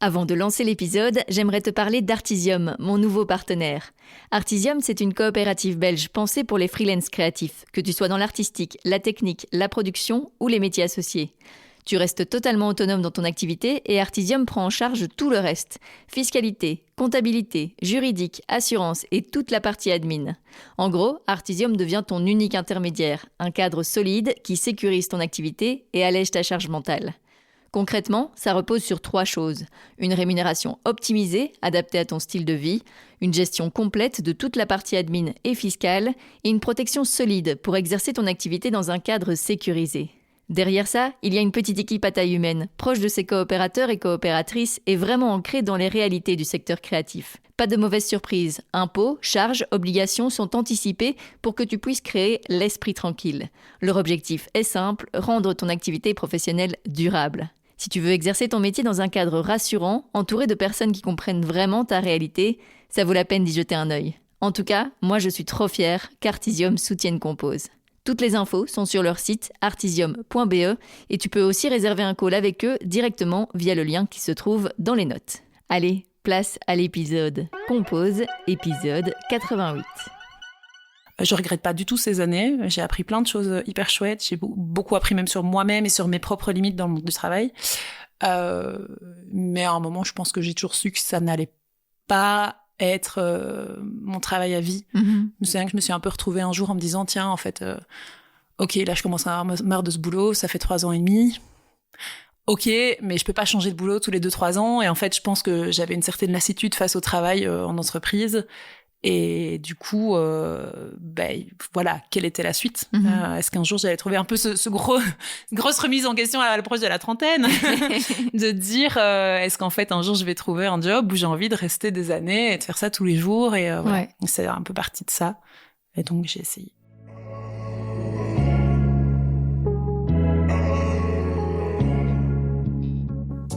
Avant de lancer l'épisode, j'aimerais te parler d'Artisium, mon nouveau partenaire. Artisium, c'est une coopérative belge pensée pour les freelances créatifs, que tu sois dans l'artistique, la technique, la production ou les métiers associés. Tu restes totalement autonome dans ton activité et Artisium prend en charge tout le reste. Fiscalité, comptabilité, juridique, assurance et toute la partie admin. En gros, Artisium devient ton unique intermédiaire, un cadre solide qui sécurise ton activité et allège ta charge mentale. Concrètement, ça repose sur 3 choses. Une rémunération optimisée, adaptée à ton style de vie, une gestion complète de toute la partie admin et fiscale, et une protection solide pour exercer ton activité dans un cadre sécurisé. Derrière ça, il y a une petite équipe à taille humaine, proche de ses coopérateurs et coopératrices et vraiment ancrée dans les réalités du secteur créatif. Pas de mauvaises surprises. Impôts, charges, obligations sont anticipés pour que tu puisses créer l'esprit tranquille. Leur objectif est simple, rendre ton activité professionnelle durable. Si tu veux exercer ton métier dans un cadre rassurant, entouré de personnes qui comprennent vraiment ta réalité, ça vaut la peine d'y jeter un œil. En tout cas, moi je suis trop fière qu'Artisium soutienne Compose. Toutes les infos sont sur leur site artisium.be et tu peux aussi réserver un call avec eux directement via le lien qui se trouve dans les notes. Allez, place à l'épisode. Compose, épisode 88. Je regrette pas du tout ces années. J'ai appris plein de choses hyper chouettes. J'ai beaucoup appris même sur moi-même et sur mes propres limites dans le monde du travail. Mais à un moment, je pense que j'ai toujours su que ça n'allait pas être mon travail à vie. Je me souviens que je me suis un peu retrouvée un jour en me disant, tiens, en fait, ok, là, je commence à avoir marre de ce boulot. Ça fait 3 ans et demi. Ok, mais je peux pas changer de boulot tous les 2-3 ans. Et en fait, je pense que j'avais une certaine lassitude face au travail en entreprise. Et du coup, voilà, quelle était la suite? Est-ce qu'un jour j'allais trouver un peu grosse remise en question à l'approche de la trentaine, de dire est-ce qu'en fait un jour je vais trouver un job où j'ai envie de rester des années et de faire ça tous les jours et voilà. C'est un peu partie de ça. Et donc j'ai essayé.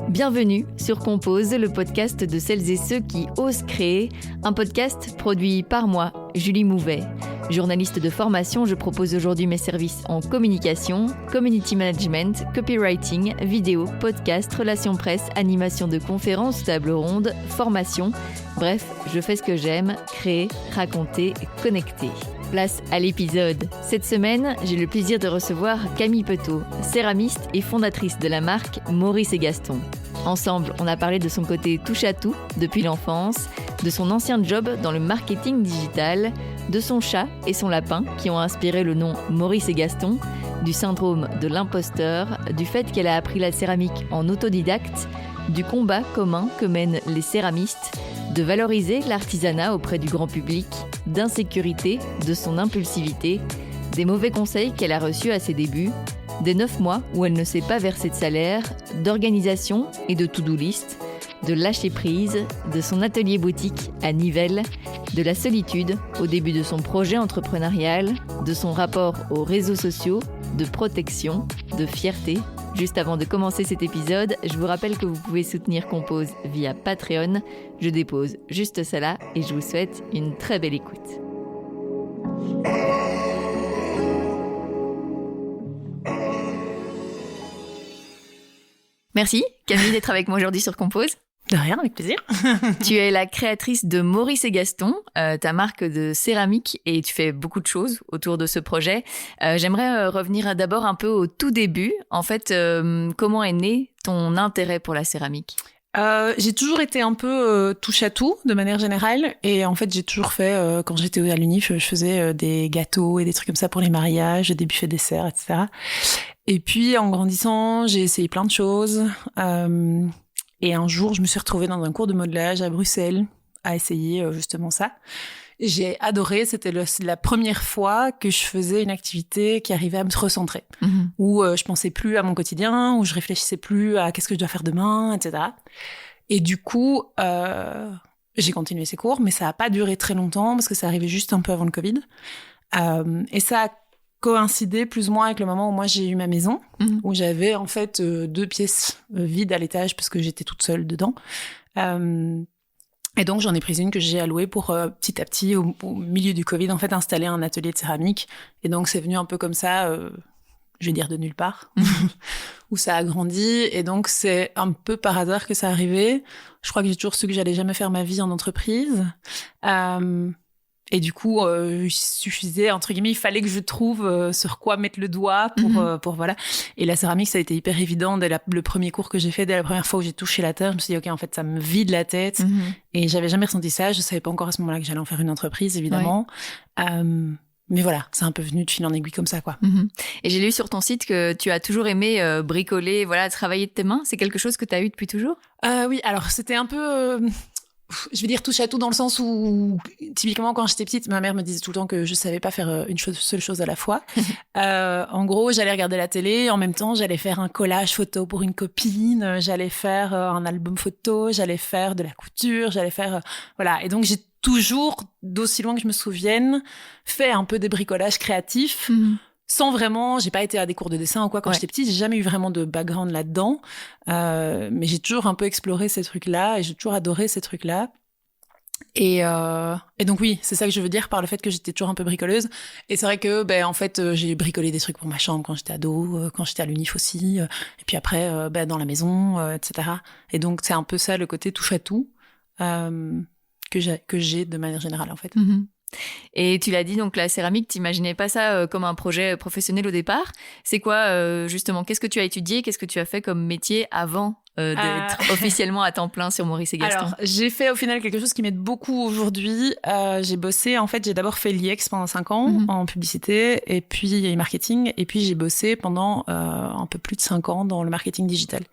Bienvenue sur Compose, le podcast de celles et ceux qui osent créer, un podcast produit par moi, Julie Mouvet. Journaliste de formation, je propose aujourd'hui mes services en communication, community management, copywriting, vidéo, podcast, relations presse, animation de conférences, table ronde, formation. Bref, je fais ce que j'aime, créer, raconter, connecter. Place à l'épisode. Cette semaine, j'ai le plaisir de recevoir Camille Petot, céramiste et fondatrice de la marque Maurice et Gaston. Ensemble, on a parlé de son côté touche-à-tout depuis l'enfance, de son ancien job dans le marketing digital, de son chat et son lapin qui ont inspiré le nom Maurice et Gaston, du syndrome de l'imposteur, du fait qu'elle a appris la céramique en autodidacte, du combat commun que mènent les céramistes, de valoriser l'artisanat auprès du grand public, d'insécurité, de son impulsivité, des mauvais conseils qu'elle a reçus à ses débuts, des 9 mois où elle ne s'est pas versé de salaire, d'organisation et de to-do list, de lâcher prise, de son atelier boutique à Nivelles, de la solitude au début de son projet entrepreneurial, de son rapport aux réseaux sociaux, de protection, de fierté. Juste avant de commencer cet épisode, je vous rappelle que vous pouvez soutenir Compose via Patreon. Je dépose juste cela et je vous souhaite une très belle écoute. Merci Camille d'être avec moi aujourd'hui sur Compose. De rien, avec plaisir. Tu es la créatrice de Maurice et Gaston, ta marque de céramique, et tu fais beaucoup de choses autour de ce projet. J'aimerais revenir d'abord un peu au tout début. En fait, comment est né ton intérêt pour la céramique ? J'ai toujours été un peu touche à tout de manière générale et en fait j'ai toujours fait quand j'étais à l'UNIF je faisais des gâteaux et des trucs comme ça pour les mariages, des buffets desserts, etc. Et puis en grandissant j'ai essayé plein de choses et un jour je me suis retrouvée dans un cours de modelage à Bruxelles à essayer justement ça. J'ai adoré, c'était la première fois que je faisais une activité qui arrivait à me recentrer, où je pensais plus à mon quotidien, où je réfléchissais plus à qu'est-ce que je dois faire demain, etc. Et du coup, j'ai continué ces cours, mais ça a pas duré très longtemps parce que ça arrivait juste un peu avant le Covid. Et ça a coïncidé plus ou moins avec le moment où moi j'ai eu ma maison, où j'avais en fait 2 pièces vides à l'étage parce que j'étais toute seule dedans. Et donc, j'en ai pris une que j'ai allouée pour petit à petit, au milieu du Covid, en fait, installer un atelier de céramique. Et donc, c'est venu un peu comme ça, je vais dire de nulle part, où ça a grandi. Et donc, c'est un peu par hasard que ça arrivait. Je crois que j'ai toujours su que j'allais jamais faire ma vie en entreprise. Et du coup, il suffisait, entre guillemets, il fallait que je trouve sur quoi mettre le doigt pour voilà. Et la céramique, ça a été hyper évident dès le premier cours que j'ai fait, dès la première fois où j'ai touché la terre. Je me suis dit, OK, en fait, ça me vide la tête. Et j'avais jamais ressenti ça. Je savais pas encore à ce moment-là que j'allais en faire une entreprise, évidemment. Mais voilà, c'est un peu venu de fil en aiguille comme ça, quoi. Et j'ai lu sur ton site que tu as toujours aimé bricoler, voilà, travailler de tes mains. C'est quelque chose que tu as eu depuis toujours? Oui, alors c'était un peu... je vais dire touche à tout dans le sens où, typiquement, quand j'étais petite, ma mère me disait tout le temps que je savais pas faire seule chose à la fois. En gros, j'allais regarder la télé, en même temps, j'allais faire un collage photo pour une copine, j'allais faire un album photo, j'allais faire de la couture, j'allais faire... voilà. Et donc, j'ai toujours, d'aussi loin que je me souvienne, fait un peu des bricolages créatifs. Sans vraiment, j'ai pas été à des cours de dessin ou quoi quand j'étais petite, j'ai jamais eu vraiment de background là-dedans, mais j'ai toujours un peu exploré ces trucs-là et j'ai toujours adoré ces trucs-là. Et donc oui, c'est ça que je veux dire par le fait que j'étais toujours un peu bricoleuse. Et c'est vrai que en fait, j'ai bricolé des trucs pour ma chambre quand j'étais ado, quand j'étais à l'UNIF aussi, et puis après dans la maison, etc. Et donc c'est un peu ça le côté touche à tout que j'ai de manière générale en fait. Et tu l'as dit, donc la céramique, t'imaginais pas ça comme un projet professionnel au départ. C'est quoi justement, qu'est-ce que tu as étudié, qu'est-ce que tu as fait comme métier avant d'être officiellement à temps plein sur Maurice et Gaston? Alors, j'ai fait au final quelque chose qui m'aide beaucoup aujourd'hui. J'ai bossé, en fait, j'ai d'abord fait l'IEX pendant 5 ans en publicité et puis marketing. Et puis j'ai bossé pendant un peu plus de 5 ans dans le marketing digital.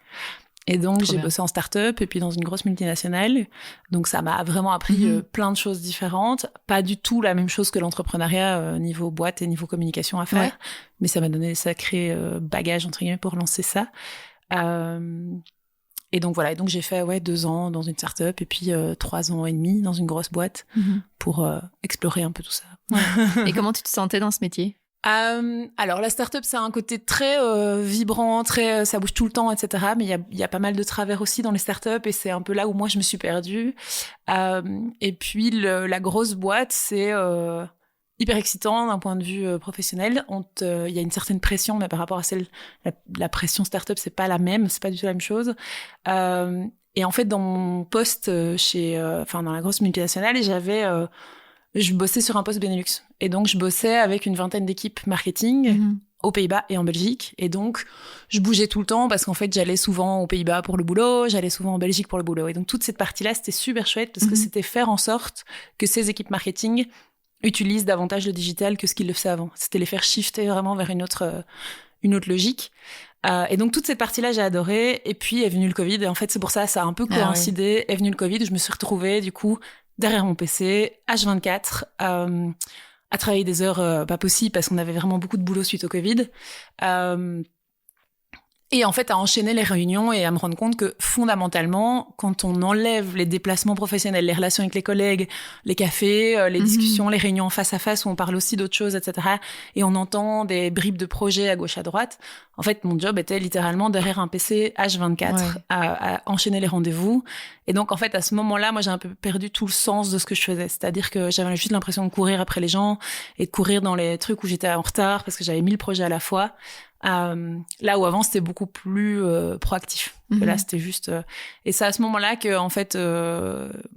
Et donc, j'ai bossé en start-up et puis dans une grosse multinationale. Donc, ça m'a vraiment appris plein de choses différentes. Pas du tout la même chose que l'entrepreneuriat niveau boîte et niveau communication à faire. Mais ça m'a donné sacré bagage, entre guillemets, pour lancer ça. Et donc, voilà. Et donc, j'ai fait 2 ans dans une start-up et puis 3 ans et demi dans une grosse boîte pour explorer un peu tout ça. Et comment tu te sentais dans ce métier? Alors la start-up, c'est un côté très vibrant, très ça bouge tout le temps, etc. Mais il y a pas mal de travers aussi dans les start-up et c'est un peu là où moi je me suis perdue. Et puis la grosse boîte, c'est hyper excitant d'un point de vue professionnel. Il y a une certaine pression, mais par rapport à la pression start-up, c'est pas la même, c'est pas du tout la même chose. Et en fait, dans mon poste dans la grosse multinationale, je bossais sur un poste Benelux. Et donc, je bossais avec une 20aine d'équipes marketing aux Pays-Bas et en Belgique. Et donc, je bougeais tout le temps parce qu'en fait, j'allais souvent aux Pays-Bas pour le boulot, j'allais souvent en Belgique pour le boulot. Et donc, toute cette partie-là, c'était super chouette parce que c'était faire en sorte que ces équipes marketing utilisent davantage le digital que ce qu'ils le faisaient avant. C'était les faire shifter vraiment vers une autre logique. Et donc, toute cette partie-là, j'ai adoré. Et puis, est venu le Covid. Et en fait, c'est pour ça, ça a un peu coïncidé. Est venu le Covid, je me suis retrouvée, du coup, derrière mon PC, H24, à travailler des heures pas possibles parce qu'on avait vraiment beaucoup de boulot suite au Covid. Et en fait, à enchaîner les réunions et à me rendre compte que fondamentalement, quand on enlève les déplacements professionnels, les relations avec les collègues, les cafés, les discussions, les réunions face à face où on parle aussi d'autres choses, etc., et on entend des bribes de projets à gauche à droite, en fait, mon job était littéralement derrière un PC H24 à enchaîner les rendez-vous. Et donc, en fait, à ce moment-là, moi, j'ai un peu perdu tout le sens de ce que je faisais. C'est-à-dire que j'avais juste l'impression de courir après les gens et de courir dans les trucs où j'étais en retard parce que j'avais 1000 projets à la fois. Là où avant c'était beaucoup plus proactif. Là c'était juste et c'est à ce moment-là que en fait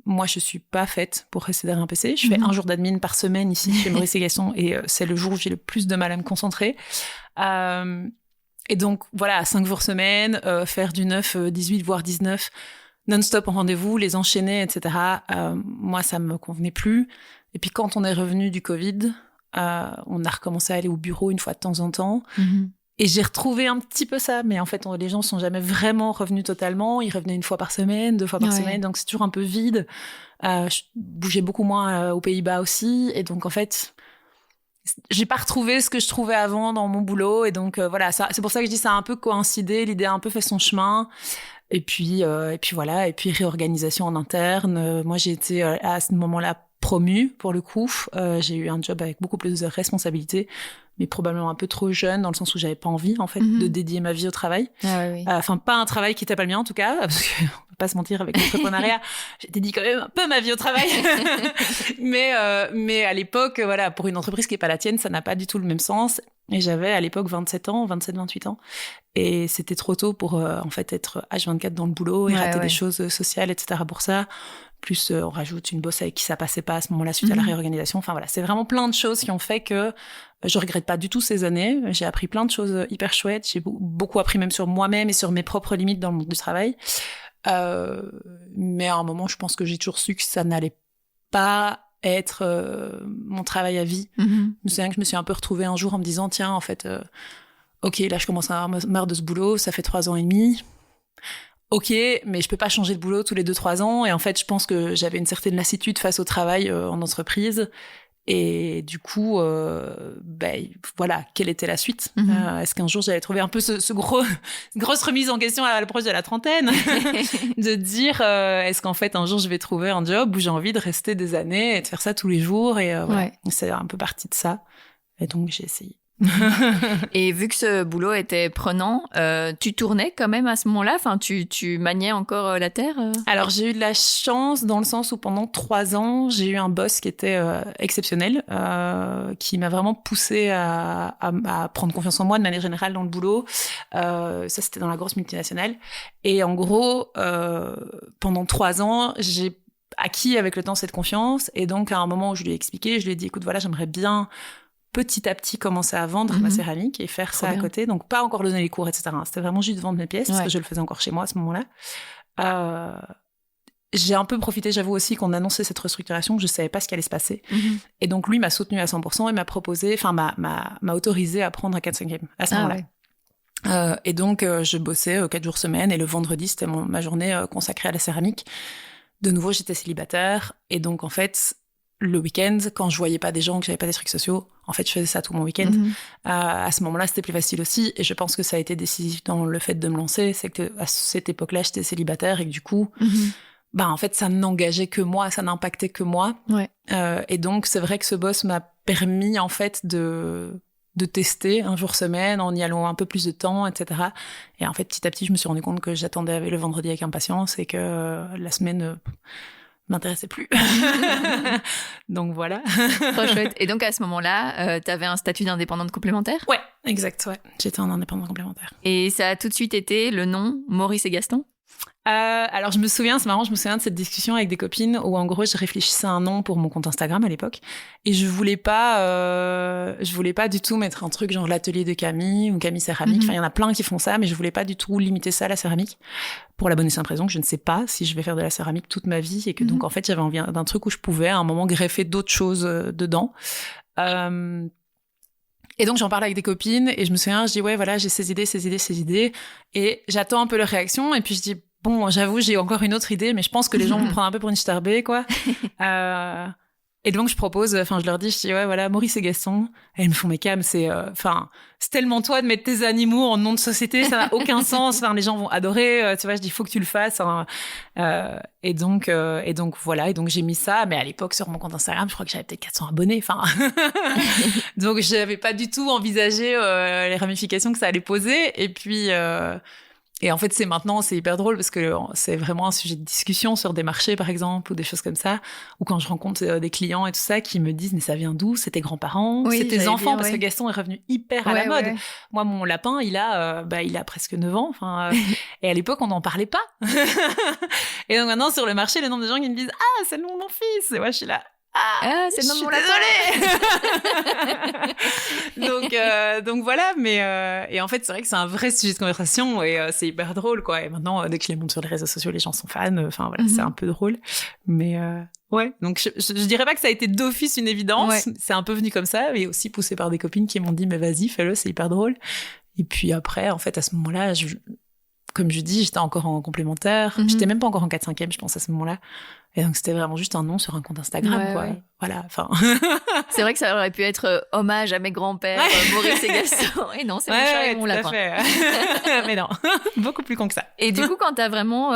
moi je suis pas faite pour rester derrière un PC. Je fais un jour d'admin par semaine ici chez Maurice et Gaston et c'est le jour où j'ai le plus de mal à me concentrer. Et donc voilà, 5 jours semaine, faire du 9, 18 voire 19 non-stop en rendez-vous, les enchaîner, etc. Moi ça me convenait plus. Et puis quand on est revenu du Covid, on a recommencé à aller au bureau une fois de temps en temps. Et j'ai retrouvé un petit peu ça, mais en fait, les gens sont jamais vraiment revenus totalement. Ils revenaient 1 fois par semaine, 2 fois par semaine, donc c'est toujours un peu vide. Je bougeais beaucoup moins aux Pays-Bas aussi, et donc en fait, j'ai pas retrouvé ce que je trouvais avant dans mon boulot, et donc voilà, ça, c'est pour ça que je dis ça a un peu coïncidé, l'idée a un peu fait son chemin. Et puis voilà, et puis réorganisation en interne. Moi, j'ai été à ce moment-là promue pour le coup. J'ai eu un job avec beaucoup plus de responsabilités, mais probablement un peu trop jeune dans le sens où j'avais pas envie en fait de dédier ma vie au travail. Enfin, pas un travail qui était pas le mien en tout cas, parce qu'on peut pas se mentir avec l'entrepreneuriat. J'ai dédié quand même un peu ma vie au travail. mais à l'époque, voilà, pour une entreprise qui est pas la tienne, ça n'a pas du tout le même sens. Et j'avais à l'époque 27 ans, 27-28 ans. Et c'était trop tôt pour en fait être H24 dans le boulot et rater des choses sociales, etc. pour ça. Plus on rajoute une boss avec qui ça passait pas à ce moment-là suite à la réorganisation. Enfin voilà, c'est vraiment plein de choses qui ont fait que je regrette pas du tout ces années. J'ai appris plein de choses hyper chouettes. J'ai beaucoup appris même sur moi-même et sur mes propres limites dans le monde du travail. Mais à un moment, je pense que j'ai toujours su que ça n'allait pas être mon travail à vie. Je me souviens que je me suis un peu retrouvée un jour en me disant, tiens, en fait, ok, là, je commence à avoir marre de ce boulot, ça fait 3 ans et demi. Ok, mais je peux pas changer de boulot tous les 2-3 ans. Et en fait, je pense que j'avais une certaine lassitude face au travail en entreprise. Et du coup, voilà, quelle était la suite? Est-ce qu'un jour j'allais trouver un peu grosse remise en question à l'approche de la trentaine, de dire est-ce qu'en fait un jour je vais trouver un job où j'ai envie de rester des années et de faire ça tous les jours et voilà. C'est un peu partie de ça. Et donc j'ai essayé. Et vu que ce boulot était prenant, tu tournais quand même à ce moment-là? Enfin, tu maniais encore la terre? Alors, j'ai eu de la chance dans le sens où pendant 3 ans, j'ai eu un boss qui était exceptionnel, qui m'a vraiment poussée à prendre confiance en moi de manière générale dans le boulot. Ça, c'était dans la grosse multinationale. Et en gros, pendant 3 ans, j'ai acquis avec le temps cette confiance. Et donc, à un moment où je lui ai expliqué, je lui ai dit, écoute, voilà, j'aimerais bien petit à petit commencer à vendre ma céramique et faire ça à côté. Donc, pas encore donner les cours, etc. C'était vraiment juste vendre mes pièces parce que je le faisais encore chez moi à ce moment-là. J'ai un peu profité, j'avoue aussi, qu'on annonçait cette restructuration, que je savais pas ce qui allait se passer. Et donc, lui m'a soutenu à 100% et m'a proposé, enfin, m'a autorisé à prendre un 4/5e à ce moment-là. Et donc, je bossais 4 jours semaine et le vendredi, c'était ma journée consacrée à la céramique. De nouveau, j'étais célibataire et donc, en fait, le week-end, quand je voyais pas des gens, que j'avais pas des trucs sociaux, en fait, je faisais ça tout mon week-end. À ce moment-là, c'était plus facile aussi. Et je pense que ça a été décisif dans le fait de me lancer. C'est que à cette époque-là, j'étais célibataire et que du coup, en fait, ça n'engageait que moi, ça n'impactait que moi. Et donc, c'est vrai que ce boss m'a permis, en fait, de tester un jour semaine en y allant un peu plus de temps, etc. Et en fait, petit à petit, je me suis rendu compte que j'attendais le vendredi avec impatience et que la semaine m'intéressait plus. Donc voilà. Trop chouette. Et donc à ce moment-là, t'avais un statut d'indépendante complémentaire? Ouais, exact, ouais. J'étais en indépendante complémentaire. Et ça a tout de suite été le nom Maurice et Gaston? Alors je me souviens, c'est marrant, je me souviens de cette discussion avec des copines où en gros je réfléchissais à un nom pour mon compte Instagram à l'époque et je voulais pas du tout mettre un truc genre l'atelier de Camille ou Camille céramique. Enfin il y en a plein qui font ça, mais je voulais pas du tout limiter ça à la céramique pour la bonne et simple raison que je ne sais pas si je vais faire de la céramique toute ma vie et que donc en fait j'avais envie d'un truc où je pouvais à un moment greffer d'autres choses dedans. Et donc, j'en parlais avec des copines et je me souviens, je dis, ouais, voilà, j'ai ces idées. Et j'attends un peu leur réaction. Et puis, je dis, bon, j'avoue, j'ai encore une autre idée, mais je pense que les gens vont me prendre un peu pour une starbée, quoi. Et donc, je leur dis, ouais, voilà, Maurice et Gaston. Et ils me font, mais Cam, c'est tellement toi de mettre tes animaux en nom de société, ça n'a aucun sens. Enfin, les gens vont adorer, tu vois, je dis, faut que tu le fasses. Hein. Et donc, voilà. Et donc, j'ai mis ça. Mais à l'époque, sur mon compte Instagram, je crois que j'avais peut-être 400 abonnés. Enfin, donc, j'avais pas du tout envisagé les ramifications que ça allait poser. Et puis, et en fait, c'est hyper drôle parce que c'est vraiment un sujet de discussion sur des marchés, par exemple, ou des choses comme ça, ou quand je rencontre des clients et tout ça qui me disent, mais ça vient d'où? C'est tes grands-parents? C'est tes enfants? Parce que Gaston est revenu hyper à la mode. Ouais. Moi, mon lapin, il a presque 9 ans. Et à l'époque, on n'en parlait pas. Et donc maintenant, sur le marché, le nombre de gens qui me disent, ah, c'est le nom de mon fils. Et moi, je suis là. Ah, c'est le nom de mon lapin. Donc voilà, mais et en fait c'est vrai que c'est un vrai sujet de conversation et c'est hyper drôle quoi. Et maintenant dès que je les montre sur les réseaux sociaux, les gens sont fans. Enfin voilà, c'est un peu drôle, mais ouais. Donc je dirais pas que ça a été d'office une évidence. C'est un peu venu comme ça, mais aussi poussé par des copines qui m'ont dit mais vas-y fais-le, c'est hyper drôle. Et puis après en fait à ce moment-là, comme je dis, j'étais encore en complémentaire. J'étais même pas encore en 4/5e, je pense à ce moment-là. Et donc, c'était vraiment juste un nom sur un compte Instagram, quoi. Ouais. Voilà, enfin. C'est vrai que ça aurait pu être hommage à mes grands-pères, Maurice et Gaston. Et non, c'est mon chat et mon lapin. Mais non, beaucoup plus con que ça. Et du coup, quand t'as vraiment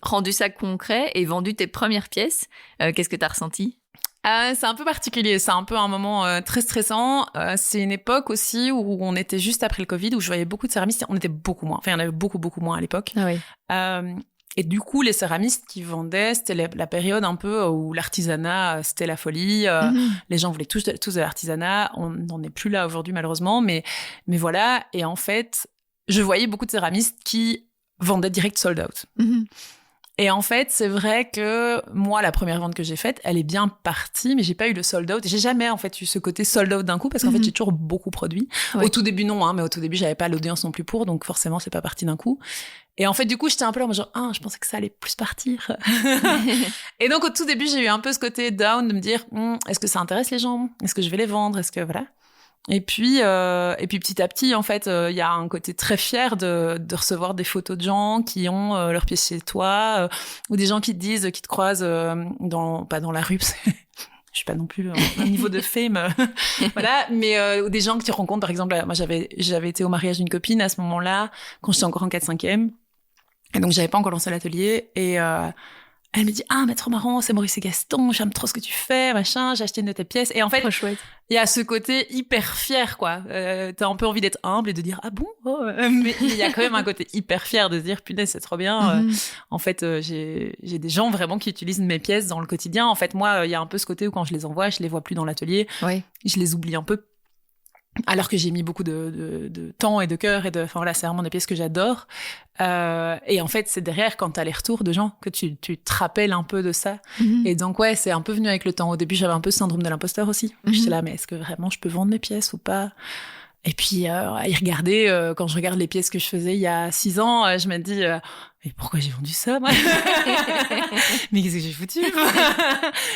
rendu ça concret et vendu tes premières pièces, qu'est-ce que t'as ressenti? C'est un peu particulier, c'est un peu un moment très stressant. C'est une époque aussi où on était juste après le Covid, où je voyais beaucoup de céramistes. On était beaucoup moins, enfin il y en avait beaucoup moins à l'époque. Ah oui. Et du coup, les céramistes qui vendaient, c'était la période un peu où l'artisanat, c'était la folie. Les gens voulaient tous de l'artisanat. On n'en est plus là aujourd'hui, malheureusement. Mais voilà. Et en fait, je voyais beaucoup de céramistes qui vendaient direct sold out. Et en fait, c'est vrai que moi, la première vente que j'ai faite, elle est bien partie, mais j'ai pas eu le sold out. J'ai jamais, en fait, eu ce côté sold out d'un coup, parce qu'en fait, j'ai toujours beaucoup produit. Au tout début, non, mais au tout début, j'avais pas l'audience non plus pour, donc forcément, c'est pas parti d'un coup. Et en fait, du coup, j'étais un peu là, genre, je pensais que ça allait plus partir. Et donc, au tout début, j'ai eu un peu ce côté down de me dire, est-ce que ça intéresse les gens? Est-ce que je vais les vendre? Est-ce que, voilà. Et puis petit à petit, en fait, il y a un côté très fier de recevoir des photos de gens qui ont leurs pieds chez toi, ou des gens qui te croisent pas dans la rue, parce que je suis pas non plus à un niveau de fame, voilà, mais ou des gens que tu rencontres, par exemple, moi j'avais été au mariage d'une copine à ce moment-là, quand j'étais encore en 4-5e, et donc j'avais pas encore lancé l'atelier, et elle me dit mais trop marrant, c'est Maurice et Gaston, j'aime trop ce que tu fais, machin, j'ai acheté une de tes pièces. Et en fait, il y a ce côté hyper fier, quoi. T'as un peu envie d'être humble et de dire bon, mais il y a quand même un côté hyper fier de se dire punaise, c'est trop bien. En fait, j'ai des gens vraiment qui utilisent mes pièces dans le quotidien. En fait, moi, il y a un peu ce côté où quand je les envoie, je les vois plus dans l'atelier, je les oublie un peu. Alors que j'ai mis beaucoup de temps et de cœur enfin voilà, c'est vraiment des pièces que j'adore. Et en fait, c'est derrière quand t'as les retours de gens que tu te rappelles un peu de ça. Et donc ouais, c'est un peu venu avec le temps. Au début, j'avais un peu ce syndrome de l'imposteur aussi. J'étais là, mais est-ce que vraiment je peux vendre mes pièces ou pas? Et puis, à y regarder, quand je regarde les pièces que je faisais il y a 6 ans, je me dis, mais pourquoi j'ai vendu ça, moi? Mais qu'est-ce que j'ai foutu?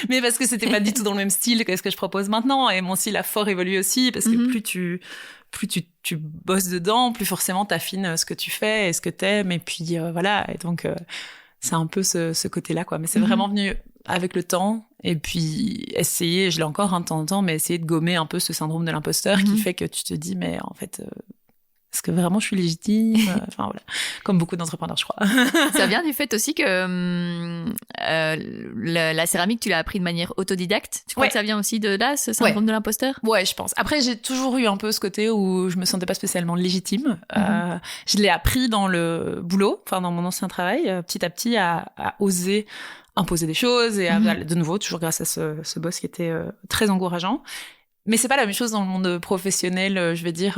Mais parce que c'était pas du tout dans le même style que ce que je propose maintenant. Et mon style a fort évolué aussi, parce que plus tu bosses dedans, plus forcément t'affines ce que tu fais et ce que t'aimes. Et puis, voilà. Et donc, c'est un peu ce côté-là, quoi. Mais c'est vraiment venu avec le temps. Et puis, je l'ai encore un temps en temps, mais essayer de gommer un peu ce syndrome de l'imposteur qui fait que tu te dis, mais en fait, est-ce que vraiment je suis légitime? Enfin, voilà. Comme beaucoup d'entrepreneurs, je crois. Ça vient du fait aussi que la céramique, tu l'as appris de manière autodidacte. Tu crois que ça vient aussi de là, ce syndrome de l'imposteur? Ouais, je pense. Après, j'ai toujours eu un peu ce côté où je me sentais pas spécialement légitime. Je l'ai appris dans le boulot, enfin, dans mon ancien travail, petit à petit, à oser imposer des choses et de nouveau, toujours grâce à ce boss qui était très encourageant. Mais c'est pas la même chose dans le monde professionnel, je vais dire,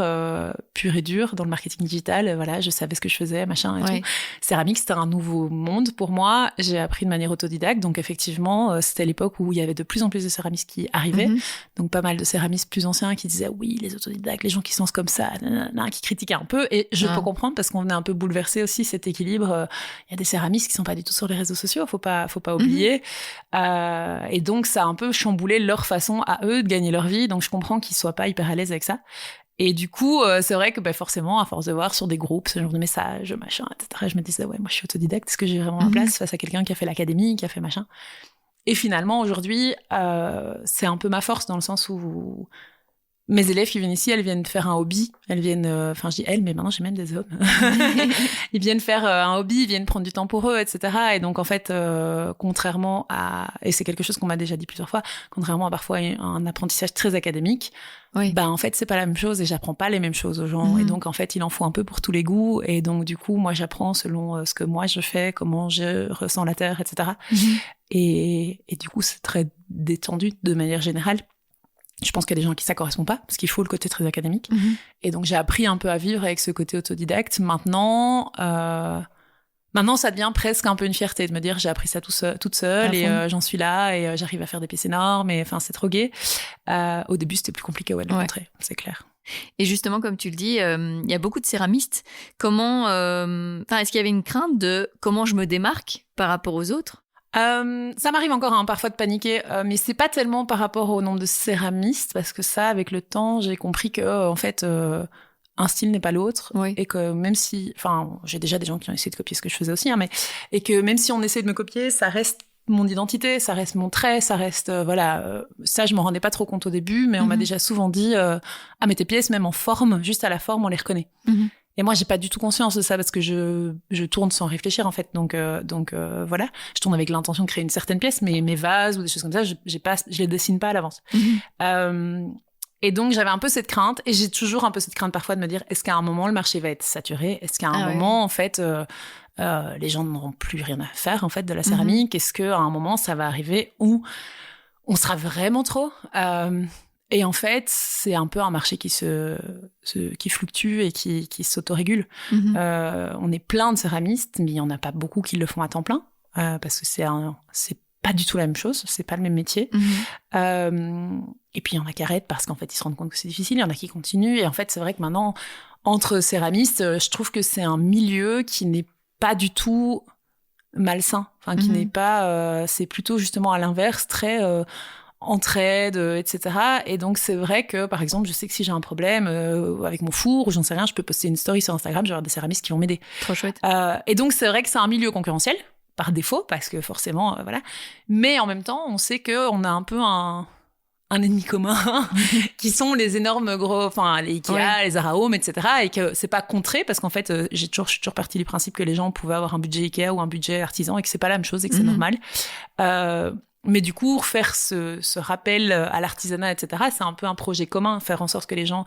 pur et dur, dans le marketing digital. Voilà, je savais ce que je faisais, machin et tout. Céramique, c'était un nouveau monde pour moi. J'ai appris de manière autodidacte. Donc, effectivement, c'était l'époque où il y avait de plus en plus de céramistes qui arrivaient. Donc, pas mal de céramistes plus anciens qui disaient, oui, les autodidactes, les gens qui sont comme ça, qui critiquaient un peu. Et je peux comprendre parce qu'on venait un peu bouleverser aussi cet équilibre. Il y a des céramistes qui sont pas du tout sur les réseaux sociaux. Faut pas oublier. Et donc, ça a un peu chamboulé leur façon à eux de gagner leur vie. Donc, je comprends qu'ils soient pas hyper à l'aise avec ça. Et du coup, c'est vrai que forcément, à force de voir sur des groupes ce genre de messages, machin, etc., je me disais, ouais, moi, je suis autodidacte. Est-ce que j'ai vraiment ma place face à quelqu'un qui a fait l'académie, qui a fait machin? Et finalement, aujourd'hui, c'est un peu ma force dans le sens où mes élèves qui viennent ici, elles viennent faire un hobby. Elles viennent, je dis elles, mais maintenant j'ai même des hommes. Ils viennent faire un hobby, ils viennent prendre du temps pour eux, etc. Et donc en fait, contrairement et c'est quelque chose qu'on m'a déjà dit plusieurs fois, contrairement à parfois un apprentissage très académique, en fait c'est pas la même chose et j'apprends pas les mêmes choses aux gens. Et donc en fait, il en faut un peu pour tous les goûts. Et donc du coup, moi j'apprends selon ce que moi je fais, comment je ressens la terre, etc. Et du coup, c'est très détendu de manière générale. Je pense qu'il y a des gens qui ça correspond pas, parce qu'il faut le côté très académique. Et donc, j'ai appris un peu à vivre avec ce côté autodidacte. Maintenant, ça devient presque un peu une fierté de me dire j'ai appris ça toute seule et j'en suis là et j'arrive à faire des pièces énormes et enfin, c'est trop gai. Au début, c'était plus compliqué de le montrer, c'est clair. Et justement, comme tu le dis, il y a beaucoup de céramistes. Est-ce qu'il y avait une crainte de comment je me démarque par rapport aux autres? Ça m'arrive encore parfois de paniquer, mais c'est pas tellement par rapport au nombre de céramistes, parce que ça, avec le temps, j'ai compris que en fait, un style n'est pas l'autre, et que même si, enfin, j'ai déjà des gens qui ont essayé de copier ce que je faisais aussi, et que même si on essaie de me copier, ça reste mon identité, ça reste mon trait, ça reste, ça, je m'en rendais pas trop compte au début, mais on m'a déjà souvent dit, mais tes pièces, même en forme, juste à la forme, on les reconnaît. Et moi, j'ai pas du tout conscience de ça parce que je tourne sans réfléchir, en fait. Donc voilà. Je tourne avec l'intention de créer une certaine pièce, mais mes vases ou des choses comme ça, je les dessine pas à l'avance. Et donc, j'avais un peu cette crainte, et j'ai toujours un peu cette crainte parfois de me dire, est-ce qu'à un moment, le marché va être saturé? Est-ce qu'à un moment, en fait, les gens n'auront plus rien à faire, en fait, de la céramique? Est-ce qu'à un moment, ça va arriver où on sera vraiment trop? Et en fait, c'est un peu un marché qui fluctue et qui s'autorégule. On est plein de céramistes, mais il y en a pas beaucoup qui le font à temps plein, parce que c'est pas du tout la même chose, c'est pas le même métier. Et puis il y en a qui arrêtent parce qu'en fait ils se rendent compte que c'est difficile, il y en a qui continuent. Et en fait, c'est vrai que maintenant, entre céramistes, je trouve que c'est un milieu qui n'est pas du tout malsain, enfin qui n'est pas, c'est plutôt justement à l'inverse, très entraide, etc. Et donc c'est vrai que par exemple, je sais que si j'ai un problème avec mon four ou j'en sais rien, je peux poster une story sur Instagram, je vais avoir des céramistes qui vont m'aider. Trop chouette. Et donc c'est vrai que c'est un milieu concurrentiel par défaut, parce que forcément, voilà. Mais en même temps, on sait qu'on a un peu un ennemi commun, qui sont les énormes gros, enfin, les Ikea, les Zara Home, etc. Et que c'est pas contré, parce qu'en fait, je suis toujours partie du principe que les gens pouvaient avoir un budget Ikea ou un budget artisan, et que c'est pas la même chose, et que c'est normal. Mais du coup, faire ce rappel à l'artisanat, etc., c'est un peu un projet commun, faire en sorte que les gens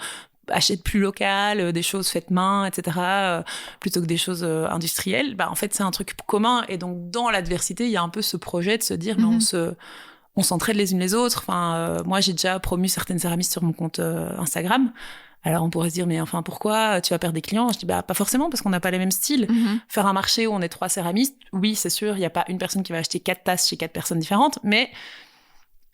achètent plus local, des choses faites main, etc., plutôt que des choses industrielles. Bah, en fait, c'est un truc commun. Et donc, dans l'adversité, il y a un peu ce projet de se dire, mais on s'entraide les unes les autres. Enfin, moi, j'ai déjà promu certaines céramistes sur mon compte Instagram. Alors, on pourrait se dire, mais enfin, pourquoi tu vas perdre des clients? Je dis, bah, pas forcément, parce qu'on n'a pas les mêmes styles. Faire un marché où on est 3 céramistes, oui, c'est sûr, il n'y a pas une personne qui va acheter 4 tasses chez 4 personnes différentes, mais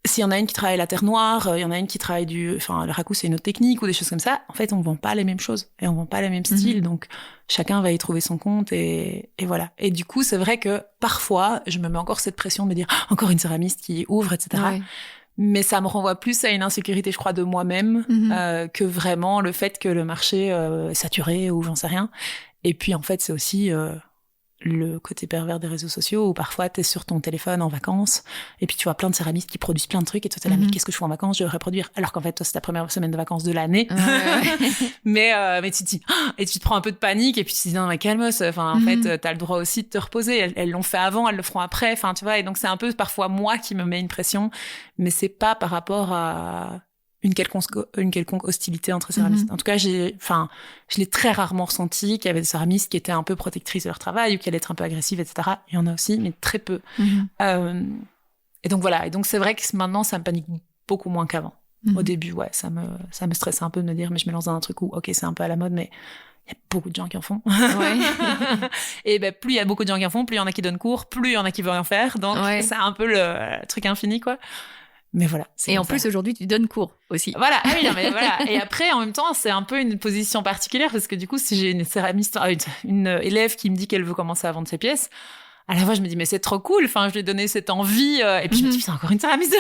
s'il y en a une qui travaille la terre noire, il y en a une qui travaille le raku, c'est une autre technique, ou des choses comme ça, en fait, on vend pas les mêmes choses, et on vend pas les mêmes styles, donc chacun va y trouver son compte, et voilà. Et du coup, c'est vrai que parfois, je me mets encore cette pression de me dire, encore une céramiste qui ouvre, etc. Ouais. Mais ça me renvoie plus à une insécurité, je crois, de moi-même, que vraiment le fait que le marché est saturé, ou j'en sais rien. Et puis, en fait, c'est aussi le côté pervers des réseaux sociaux, où parfois t'es sur ton téléphone en vacances et puis tu vois plein de céramistes qui produisent plein de trucs et toi t'es là, mais qu'est-ce que je fais en vacances, je devrais produire, alors qu'en fait toi c'est ta première semaine de vacances de l'année. mais tu te dis et tu te prends un peu de panique et puis tu te dis non mais calmos, enfin en fait t'as le droit aussi de te reposer, elles l'ont fait avant, elles le feront après, enfin tu vois. Et donc c'est un peu parfois moi qui me mets une pression, mais c'est pas par rapport à une quelconque hostilité entre céramistes. En tout cas, je l'ai très rarement ressenti qu'il y avait des céramistes qui étaient un peu protectrices de leur travail ou qui allaient être un peu agressives, etc. Il y en a aussi, mais très peu. Et donc voilà. Et donc c'est vrai que maintenant, ça me panique beaucoup moins qu'avant. Au début, ouais, ça me stressait un peu de me dire, mais je me lance dans un truc où, ok, c'est un peu à la mode, mais il y a beaucoup de gens qui en font. Et ben, plus il y a beaucoup de gens qui en font, plus il y en a qui donnent cours, plus il y en a qui veulent en faire. Donc c'est un peu le truc infini, quoi. Mais voilà. Et en plus, aujourd'hui, tu donnes cours aussi. Voilà. Ah oui, non, mais voilà. Et après, en même temps, c'est un peu une position particulière parce que du coup, si j'ai une céramiste, une élève qui me dit qu'elle veut commencer à vendre ses pièces, à la fois, je me dis, mais c'est trop cool. Enfin, je lui ai donné cette envie. Et puis, je me dis, c'est encore une céramiste.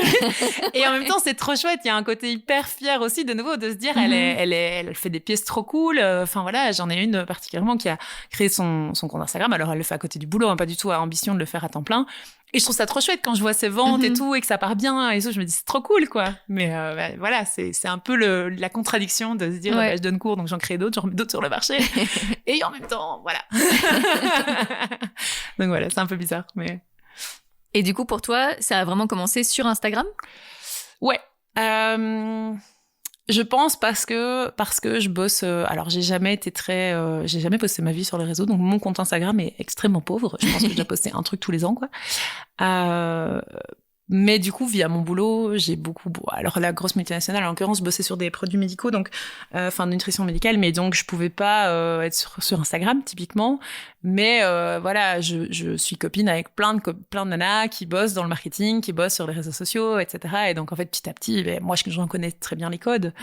Et en même temps, c'est trop chouette. Il y a un côté hyper fier aussi, de nouveau, de se dire, elle fait des pièces trop cool. Enfin, voilà, j'en ai une particulièrement qui a créé son compte Instagram. Alors, elle le fait à côté du boulot, hein, pas du tout à ambition de le faire à temps plein. Et je trouve ça trop chouette quand je vois ses ventes et tout, et que ça part bien et tout. Je me dis, c'est trop cool, quoi. Mais voilà, c'est un peu la contradiction de se dire, je donne cours, donc j'en crée d'autres, j'en mets d'autres sur le marché. Et en même temps, voilà. Donc voilà, c'est un peu bizarre. Mais... Et du coup, pour toi, ça a vraiment commencé sur Instagram ? Ouais. Je pense parce que je bosse. Alors, j'ai jamais posté ma vie sur les réseaux, donc mon compte Instagram est extrêmement pauvre. Je pense que je dois poster un truc tous les ans, quoi. Mais du coup, via mon boulot, j'ai beaucoup... Alors, la grosse multinationale, en l'occurrence, bossait sur des produits médicaux, donc nutrition médicale, mais donc je pouvais pas être sur Instagram, typiquement. Mais voilà, je suis copine avec plein de nanas qui bossent dans le marketing, qui bossent sur les réseaux sociaux, etc. Et donc, en fait, petit à petit, moi, j'en connais très bien les codes,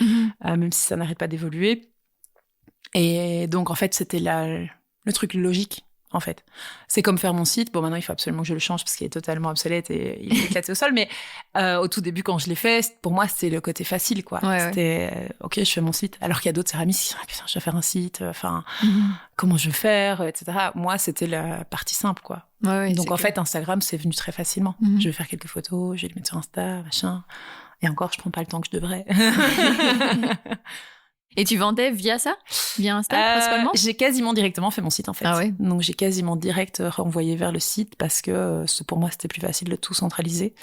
même si ça n'arrête pas d'évoluer. Et donc, en fait, c'était le truc logique. En fait, c'est comme faire mon site. Bon, maintenant, il faut absolument que je le change parce qu'il est totalement obsolète et il est éclaté au sol. Mais au tout début, quand je l'ai fait, pour moi, c'était le côté facile, quoi. C'était ok, je fais mon site. Alors qu'il y a d'autres céramistes qui disent, putain, je vais faire un site. Enfin, comment je vais faire, etc. Moi, c'était la partie simple, quoi. Donc en fait, Instagram, c'est venu très facilement. Je vais faire quelques photos, je vais les mettre sur Insta, machin. Et encore, je prends pas le temps que je devrais. Et tu vendais via ça ? Via Insta, principalement ? J'ai quasiment directement fait mon site, en fait. Ah ouais ? Donc, j'ai quasiment direct renvoyé vers le site parce que pour moi, c'était plus facile de tout centraliser.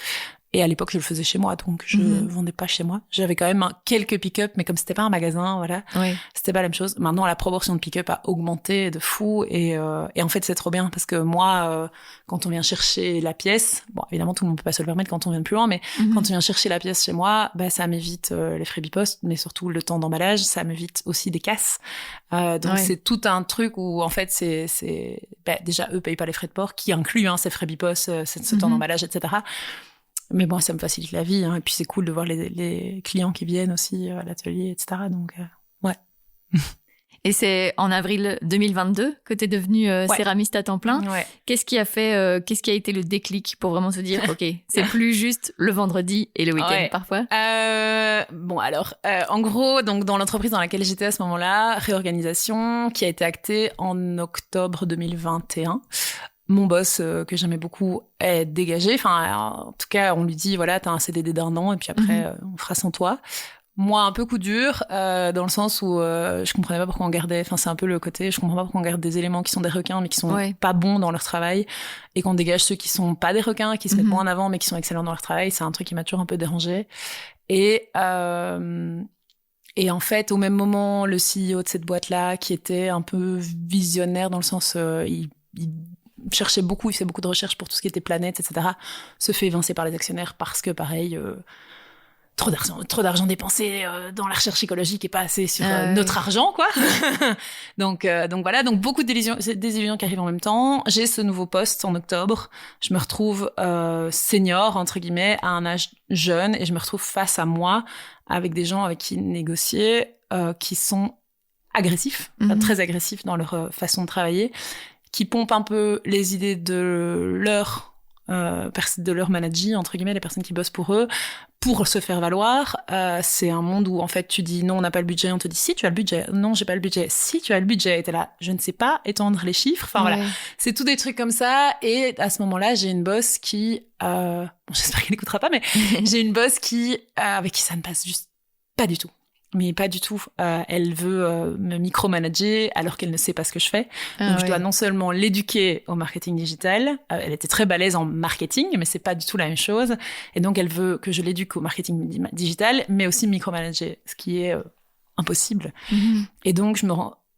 Et à l'époque, je le faisais chez moi, donc je vendais pas chez moi. J'avais quand même quelques pick-up, mais comme c'était pas un magasin, voilà, c'était pas la même chose. Maintenant, la proportion de pick-up a augmenté de fou, et en fait, c'est trop bien parce que moi, quand on vient chercher la pièce, bon, évidemment, tout le monde peut pas se le permettre quand on vient de plus loin, mais quand on vient chercher la pièce chez moi, bah, ça m'évite les frais bipost, mais surtout le temps d'emballage, ça m'évite aussi des casses. Donc c'est tout un truc où en fait, déjà eux payent pas les frais de port, qui incluent ces frais bipost, ce temps d'emballage, etc. Mais bon, ça me facilite la vie, et puis c'est cool de voir les clients qui viennent aussi à l'atelier, etc. Donc, ouais. Et c'est en avril 2022 que tu es devenue céramiste à temps plein. Ouais. Qu'est-ce qui a été le déclic pour vraiment se dire, OK, c'est plus juste le vendredi et le week-end parfois? Bon, alors, en gros, donc dans l'entreprise dans laquelle j'étais à ce moment-là, réorganisation qui a été actée en octobre 2021. Mon boss, que j'aimais beaucoup, est dégagé. Enfin, en tout cas, on lui dit, voilà, t'as un CDD d'1 an, et puis après, on fera sans toi. Moi, un peu coup dur, dans le sens où je comprenais pas pourquoi on gardait... Enfin, c'est un peu le côté, je comprends pas pourquoi on garde des éléments qui sont des requins, mais qui sont pas bons dans leur travail, et qu'on dégage ceux qui sont pas des requins, qui se mettent moins en avant, mais qui sont excellents dans leur travail. C'est un truc qui m'a toujours un peu dérangé. Et en fait, au même moment, le CEO de cette boîte-là, qui était un peu visionnaire dans le sens... il cherchait beaucoup, il faisait beaucoup de recherches pour tout ce qui était planète, etc., se fait évincer par les actionnaires parce que, pareil, trop d'argent dépensé dans la recherche écologique et pas assez sur notre argent, quoi. donc voilà, donc beaucoup de désillusions qui arrivent en même temps. J'ai ce nouveau poste en octobre. Je me retrouve senior, entre guillemets, à un âge jeune, et je me retrouve face à moi avec des gens avec qui négocier, qui sont agressifs, très agressifs dans leur façon de travailler, qui pompent un peu les idées de leur manager, entre guillemets, les personnes qui bossent pour eux, pour se faire valoir. C'est un monde où, en fait, tu dis non, on n'a pas le budget, on te dit si, tu as le budget. Non, j'ai pas le budget. Si, tu as le budget. Et t'es là, je ne sais pas étendre les chiffres. Enfin, voilà. C'est tout des trucs comme ça. Et à ce moment-là, j'ai une boss qui, bon, j'espère qu'elle n'écoutera pas, mais j'ai une boss avec qui ça ne passe juste pas du tout. Mais pas du tout. Elle veut me micromanager alors qu'elle ne sait pas ce que je fais. Donc je dois non seulement l'éduquer au marketing digital, elle était très balèze en marketing, mais c'est pas du tout la même chose. Et donc elle veut que je l'éduque au marketing digital, mais aussi manager, ce qui est impossible. Et donc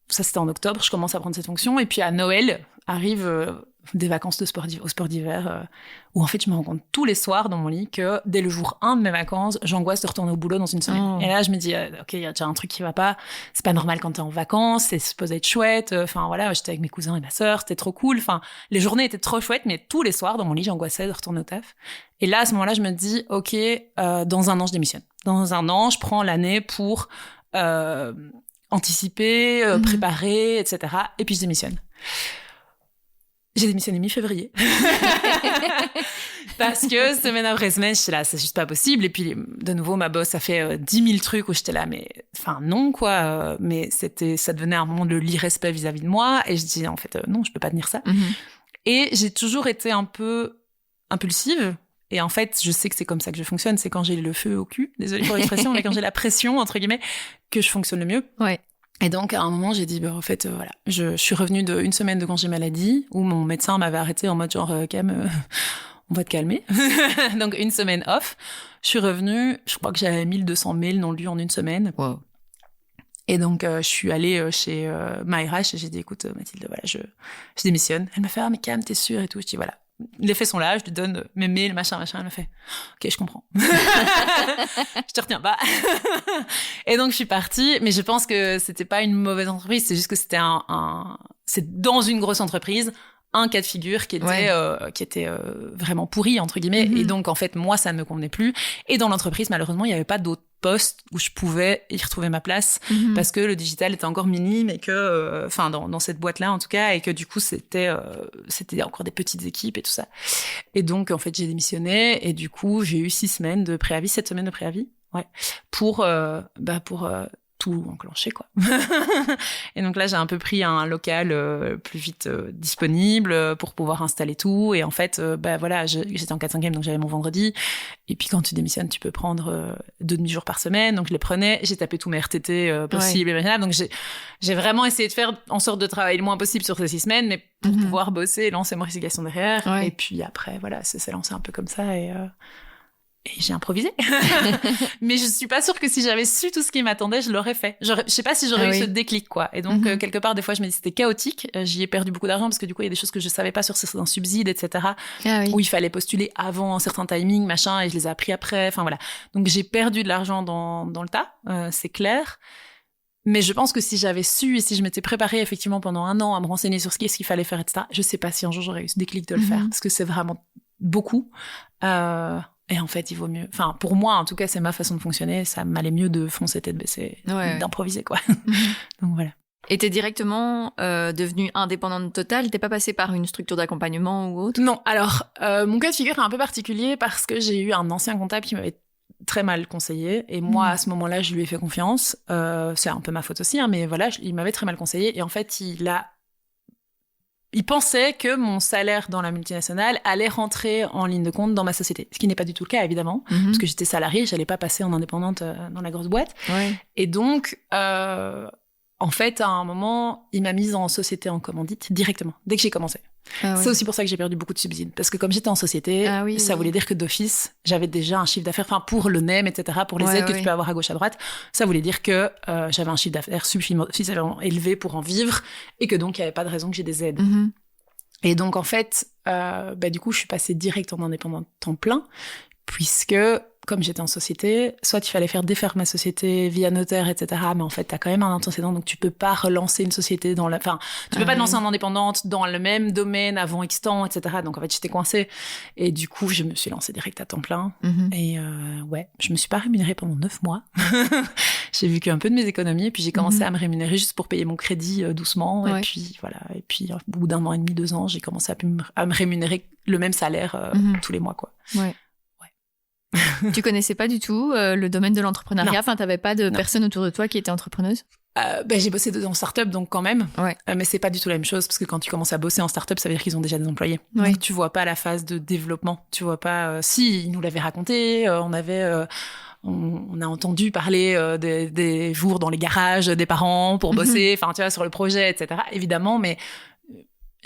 ça c'était en octobre, je commence à prendre cette fonction. Et puis à Noël arrive des vacances au sport d'hiver, où en fait je me rends compte tous les soirs dans mon lit que dès le jour 1 de mes vacances, j'angoisse de retourner au boulot dans une semaine. Et là je me dis, ok, il y a déjà un truc qui va pas, c'est pas normal quand t'es en vacances, c'est supposé être chouette, enfin voilà, j'étais avec mes cousins et ma sœur, c'était trop cool, enfin les journées étaient trop chouettes, mais tous les soirs dans mon lit j'angoissais de retourner au taf. Et là à ce moment-là je me dis, ok, dans 1 an je démissionne. Dans 1 an je prends l'année pour anticiper, préparer, etc. Et puis je démissionne. J'ai démissionné mi-février. Parce que semaine après semaine, j'étais là, c'est juste pas possible. Et puis, de nouveau, ma boss a fait 10 000 trucs où j'étais là, mais enfin non, quoi. Mais ça devenait un moment de l'irrespect vis-à-vis de moi. Et je dis, en fait, non, je peux pas tenir ça. Et j'ai toujours été un peu impulsive. Et en fait, je sais que c'est comme ça que je fonctionne. C'est quand j'ai le feu au cul, désolée pour l'expression, mais quand j'ai la pression, entre guillemets, que je fonctionne le mieux. Ouais. Et donc, à un moment, j'ai dit, en fait, voilà, je suis revenue d'1 semaine de congé maladie, où mon médecin m'avait arrêté en mode genre, Cam, on va te calmer. Donc, 1 semaine off. Je suis revenue, je crois que j'avais 1200 mails non lus en 1 semaine. Wow. Et donc, je suis allée chez ma RH et j'ai dit, écoute, Mathilde, voilà, je démissionne. Elle m'a fait, ah, mais Cam, t'es sûre et tout. Je dis, voilà. Les faits sont là, je lui donne mes mails, machin. Elle me fait, ok, je comprends. Je te retiens pas. Et donc, je suis partie, mais je pense que c'était pas une mauvaise entreprise, c'est juste que c'était c'est dans une grosse entreprise, un cas de figure qui était vraiment pourri, entre guillemets. Et donc, en fait, moi, ça ne me convenait plus. Et dans l'entreprise, malheureusement, il n'y avait pas d'autres postes où je pouvais y retrouver ma place parce que le digital était encore minime et que, dans cette boîte-là, en tout cas, et que du coup, c'était encore des petites équipes et tout ça. Et donc, en fait, j'ai démissionné et du coup, j'ai eu 7 semaines de préavis, pour tout enclencher, quoi. Et donc là, j'ai un peu pris un local plus vite disponible pour pouvoir installer tout. Et en fait, voilà, j'étais en 4/5e, donc j'avais mon vendredi. Et puis quand tu démissionnes, tu peux prendre 2 demi-jours par semaine. Donc je les prenais. J'ai tapé tous mes RTT possibles et imaginables. Donc j'ai vraiment essayé de faire en sorte de travailler le moins possible sur ces 6 semaines, mais pour pouvoir bosser et lancer ma résignation derrière. Ouais. Et puis après, voilà, ça s'est lancé un peu comme ça. Et j'ai improvisé. Mais je suis pas sûre que si j'avais su tout ce qui m'attendait, je l'aurais fait. Je sais pas si j'aurais eu ce déclic, quoi. Et donc, quelque part, des fois, je me dis c'était chaotique. J'y ai perdu beaucoup d'argent parce que du coup, il y a des choses que je savais pas sur certains subsides, etc. Où il fallait postuler avant un certain timing, machin, et je les ai appris après. Enfin, voilà. Donc, j'ai perdu de l'argent dans le tas, c'est clair. Mais je pense que si j'avais su et si je m'étais préparée effectivement pendant 1 an à me renseigner sur ce qu'il fallait faire, etc., je sais pas si un jour j'aurais eu ce déclic de le faire. Parce que c'est vraiment beaucoup. Et en fait, il vaut mieux... Enfin, pour moi, en tout cas, c'est ma façon de fonctionner. Ça m'allait mieux de foncer tête baissée, d'improviser, quoi. Donc, voilà. Et t'es directement devenue indépendante totale? T'es pas passée par une structure d'accompagnement ou autre? Non. Alors, mon cas de figure est un peu particulier parce que j'ai eu un ancien comptable qui m'avait très mal conseillé. Et moi, à ce moment-là, je lui ai fait confiance. C'est un peu ma faute aussi, hein, mais voilà, il m'avait très mal conseillé. Et en fait, il pensait que mon salaire dans la multinationale allait rentrer en ligne de compte dans ma société. Ce qui n'est pas du tout le cas, évidemment, parce que j'étais salariée, j'allais pas passer en indépendante dans la grosse boîte. Et donc, en fait, à un moment, il m'a mise en société en commandite directement, dès que j'ai commencé. C'est aussi pour ça que j'ai perdu beaucoup de subsides. Parce que comme j'étais en société, ça voulait dire que d'office, j'avais déjà un chiffre d'affaires, enfin pour le NEM, etc., pour les aides que tu peux avoir à gauche, à droite, ça voulait dire que j'avais un chiffre d'affaires suffisamment élevé pour en vivre et que donc il n'y avait pas de raison que j'ai des aides. Et donc en fait, du coup, je suis passée direct en indépendante temps plein, puisque comme j'étais en société, soit il fallait faire défaire ma société via notaire, etc. Mais en fait, t'as quand même un antécédent, donc tu peux pas relancer une société tu peux pas te lancer en indépendante dans le même domaine avant X temps, etc. Donc en fait, j'étais coincée. Et du coup, je me suis lancée direct à temps plein. Et je me suis pas rémunérée pendant 9 mois. J'ai vécu un peu de mes économies, et puis j'ai commencé à me rémunérer juste pour payer mon crédit doucement. Et puis voilà. Et puis au bout d'1 an et demi, 2 ans, j'ai commencé à me rémunérer le même salaire tous les mois, quoi. Tu connaissais pas du tout le domaine de l'entrepreneuriat? Enfin, t'avais pas de personne autour de toi qui était entrepreneuse? J'ai bossé en start-up, donc quand même. Mais c'est pas du tout la même chose, parce que quand tu commences à bosser en start-up, ça veut dire qu'ils ont déjà des employés. Donc tu vois pas la phase de développement. Tu vois pas... si, ils nous l'avaient raconté, on a entendu parler des jours dans les garages des parents pour bosser, enfin, tu vois, sur le projet, etc. Évidemment, mais...